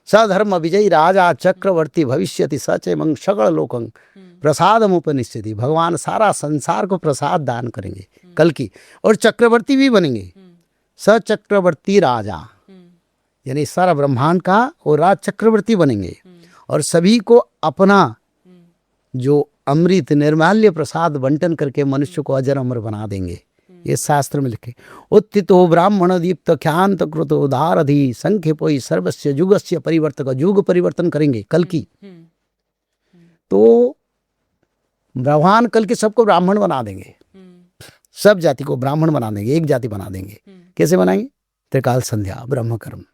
सधर्म विजयी राजा चक्रवर्ती भविष्यति सच एवं सकल लोकं प्रसादम उपनिश्चिति। भगवान सारा संसार को प्रसाद दान करेंगे कल की, और चक्रवर्ती भी बनेंगे। सचक्रवर्ती राजा यानी सारा ब्रह्मांड का और राज चक्रवर्ती बनेंगे, और सभी को अपना जो अमृत निर्माल्य प्रसाद बंटन करके मनुष्य को अजर अमर बना देंगे। ये शास्त्र में लिखे। उत्थितो ब्राह्मण दीप्त ख्यात कृतो दारधि संख्यपोई सर्वस्य युगस्य परिवर्तक। युग परिवर्तन करेंगे कल की। तो भगवान कल के सबको ब्राह्मण बना देंगे, सब जाति को ब्राह्मण बना देंगे, एक जाति बना देंगे। कैसे बनाएंगे? त्रिकाल संध्या, ब्रह्म कर्म,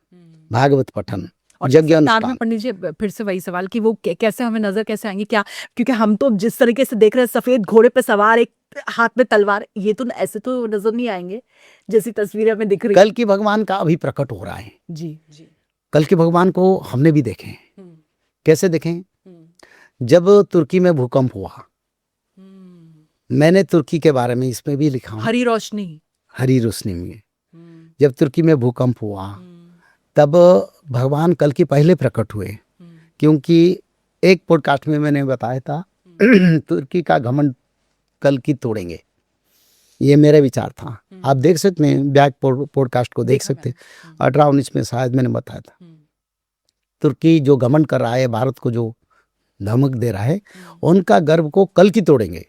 भागवत पठन, यज्ञ अनुष्ठान। पंडित जी फिर से वही सवाल कि वो कैसे हमें नजर कैसे आएंगी क्या? क्योंकि हम तो जिस तरीके से देख रहे हैं सफेद घोड़े पे सवार, एक हाथ में तलवार, ये तो ऐसे तो नजर नहीं आएंगे जैसी तस्वीरें में दिख रही। कल की भगवान का अभी प्रकट हो रहा है। जी जी। कल के भगवान को हमने भी देखे। कैसे देखे? जब तुर्की में भूकंप हुआ, मैंने तुर्की के बारे में इसमें भी लिखा हूं, हरी रोशनी में। जब तुर्की में भूकंप हुआ तब भगवान कल की पहले प्रकट हुए, क्योंकि एक पॉडकास्ट में मैंने बताया था तुर्की का घमंड कल की तोड़ेंगे। ये मेरा विचार था। आप देख सकते हैं, बैक पॉडकास्ट को देख सकते हैं, 18-19 में शायद मैंने बताया था। तुर्की जो घमंड कर रहा है, भारत को जो धमक दे रहा है, उनका गर्व को कल की तोड़ेंगे।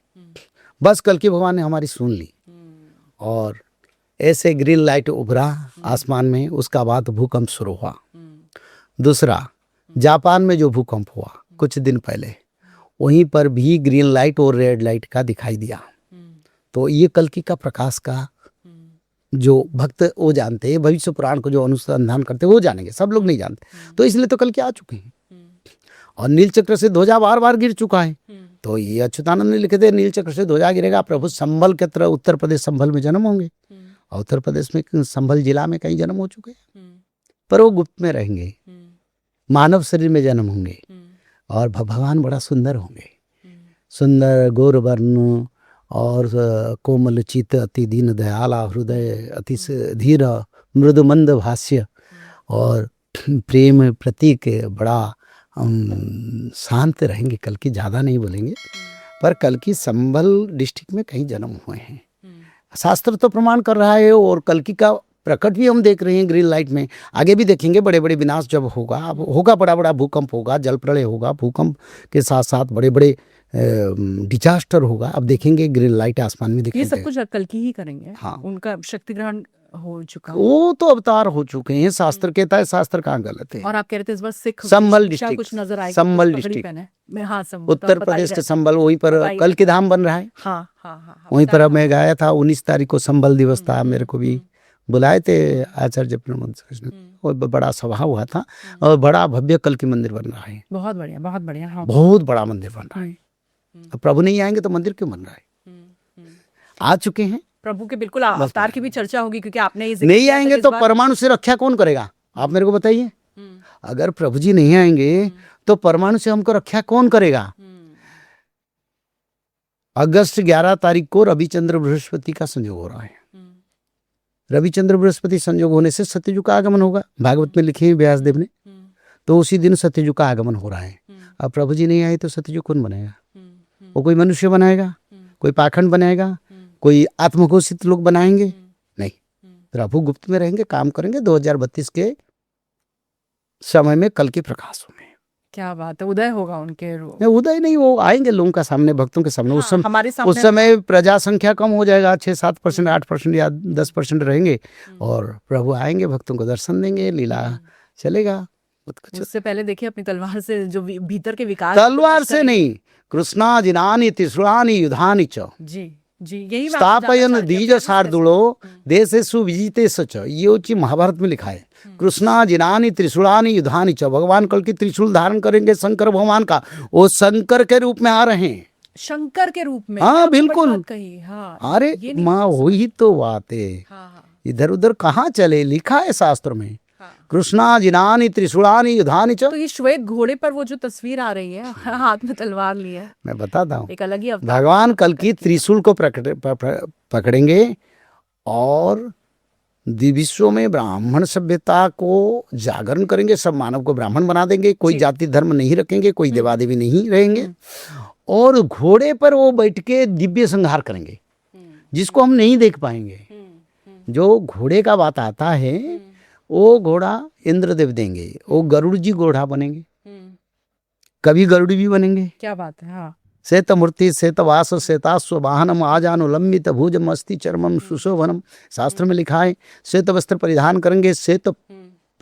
बस कल की भगवान ने हमारी सुन ली, और ऐसे ग्रीन लाइट उभरा आसमान में। उसका बाद भूकंप शुरू हुआ। दूसरा, जापान में जो भूकंप हुआ कुछ दिन पहले, वहीं पर भी ग्रीन लाइट और रेड लाइट का दिखाई दिया। तो ये कल्कि का प्रकाश का जो भक्त वो जानते हैं, भविष्य पुराण को जो अनुसंधान करते हैं वो जानेंगे, सब लोग नहीं जानते। तो इसलिए तो कल के आ चुके हैं। और नील चक्र से ध्वजा बार बार गिर चुका है। तो ये अच्युतानंद ने लिखे थे, नील चक्र से ध्वजा गिरेगा, प्रभु संभल के तरह उत्तर प्रदेश संभल में जन्म होंगे। और उत्तर प्रदेश में संभल जिला में कई जन्म हो चुके हैं, पर वो गुप्त में रहेंगे, मानव शरीर में जन्म होंगे। और भगवान बड़ा सुंदर होंगे, सुंदर गौर वर्ण और कोमल चित, अति दीन दयाला हृदय, अति धीर मृदु मंद भाष्य, और प्रेम प्रतीक, बड़ा शांत रहेंगे। कल की ज़्यादा नहीं बोलेंगे, पर कल की संभल डिस्ट्रिक्ट में कहीं जन्म हुए हैं। शास्त्र तो प्रमाण कर रहा है, और कल की का प्रकट भी हम देख रहे हैं ग्रीन लाइट में। आगे भी देखेंगे, बड़े बड़े विनाश जब होगा, अब होगा बड़ा बड़ा भूकंप होगा, जल प्रलय होगा, भूकंप के साथ साथ बड़े बड़े डिजास्टर होगा। अब देखेंगे ग्रीन लाइट आसमान में दिखेंगे। ये सब कुछ कल की ही करेंगे। हाँ, उनका शक्ति ग्रहण हो चुका, वो तो अवतार हो चुके हैं। शास्त्र कहता है, शास्त्र कहाँ गलत है। और आप कह रहे थे इस बार सिख संभल डिस्ट्रिक्ट, कुछ नजर आएगा, संभल डिस्ट्रिक्ट, हाँ, उत्तर प्रदेश के संभल, वहीं पर कल के धाम बन रहा है। हाँ, हाँ, हाँ, वहीं पर मैं गया था, 19 तारीख को संभल दिवस था। मेरे को भी बुलाए थे आचार्य कृष्ण, और बड़ा सभा हुआ था, और बड़ा भव्य कल की मंदिर बन रहा है। बहुत बढ़िया, बहुत बढ़िया। हाँ, बहुत बड़ा मंदिर बन रहा है। अब प्रभु नहीं आएंगे तो मंदिर क्यों बन रहा है? आ चुके हैं प्रभु के, बिल्कुल अवतार की भी चर्चा होगी, क्योंकि आपने नहीं आएंगे तो परमाणु से रक्षा कौन करेगा? आप मेरे को बताइए। अगर प्रभु जी नहीं आएंगे तो परमाणु से हमको रक्षा कौन करेगा? अगस्त 11 तारीख को रविचंद्र बृहस्पति का संयोग हो रहा है। रविचंद्र बृहस्पति संयोग होने से सत्ययुग का आगमन होगा, भागवत में लिखे हैं व्यासदेव ने। तो उसी दिन सत्ययुग का आगमन हो रहा है। अब प्रभु जी नहीं आए तो सत्ययुग कौन बनाएगा? वो कोई मनुष्य बनाएगा? कोई पाखंड बनाएगा? कोई आत्मघोषित लोग बनाएंगे? नहीं, प्रभु गुप्त में रहेंगे, काम करेंगे। 2032 के समय में कल के प्रकाश होंगे। क्या बात है, उदय होगा उनके। उदय नहीं, वो आएंगे लोगों का सामने, भक्तों के सामने। हाँ, उस समय प्रजा संख्या कम हो जाएगा, 6-7%, 8% या 10% रहेंगे, और प्रभु आएंगे, भक्तों को दर्शन देंगे, लीला चलेगा। उससे पहले देखिए अपनी तलवार से जो भीतर के विकार, तलवार से नहीं, कृष्णा जिनानि त्रिशूलानि युधानि च, जी यही स्थापयन दीज शार्दूलो देशेषु विजिते सच। ये महाभारत में लिखा है। कृष्णा जिनानि त्रिशूलानि युधानि च, भगवान कल की त्रिशूल धारण करेंगे शंकर भगवान का। वो शंकर के रूप में आ रहे हैं, शंकर के रूप में। हाँ बिल्कुल। हाँ, अरे माँ, वही तो बात है। इधर उधर कहाँ चले, लिखा है शास्त्र में। कृष्णा जिनानि त्रिशूलानि युधानि च। तो ये श्वेत घोड़े पर वो जो तस्वीर आ रही है, हाथ में तलवार ली है, मैं बताता हूँ, एक अलग ही भगवान कल की त्रिशूल को पकड़ेंगे, और विश्व में ब्राह्मण सभ्यता को जागरण करेंगे, सब मानव को ब्राह्मण बना देंगे, कोई जाति धर्म नहीं रखेंगे, कोई देवादेवी नहीं रहेंगे, और घोड़े पर वो बैठ के दिव्य संहार करेंगे जिसको हम नहीं देख पाएंगे। जो घोड़े का बात आता है वो घोड़ा इंद्रदेव देंगे, वो गरुड़ जी घोड़ा बनेंगे, कभी गरुड़ भी बनेंगे। क्या बात है। हाँ। श्वेत मूर्ति श्वेत वास श्वेतास्व वाहनम आजानुलंबित भुजम अस्ति चर्मम सुशोभनम, शास्त्र में लिखा है श्वेत वस्त्र परिधान करेंगे, श्वेत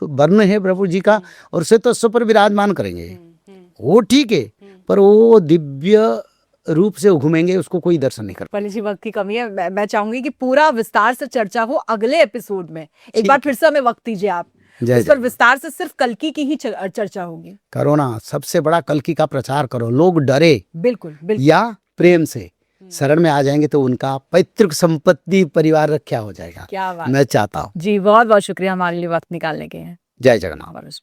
वर्ण है प्रभु जी का, और श्वेत अश्व पर विराजमान करेंगे। वो ठीक है, पर वो दिव्य रूप से घूमेंगे, उसको कोई दर्शन नहीं कर। पहले जी वक्त की कमी है, मैं चाहूंगी कि पूरा विस्तार से चर्चा हो अगले एपिसोड में। एक बार फिर से हमें वक्त दीजिए आप, इस पर विस्तार से सिर्फ कल्कि की ही चर्चा होगी। करो ना, सबसे बड़ा कल्कि का प्रचार करो, लोग डरे बिल्कुल बिल्कुल, या प्रेम से शरण में आ जाएंगे तो उनका पैतृक संपत्ति परिवार रक्षा हो जाएगा। क्या बात, मैं चाहता हूँ। जी बहुत बहुत शुक्रिया हमारे लिए वक्त निकालने के। जय जगन्नाथ।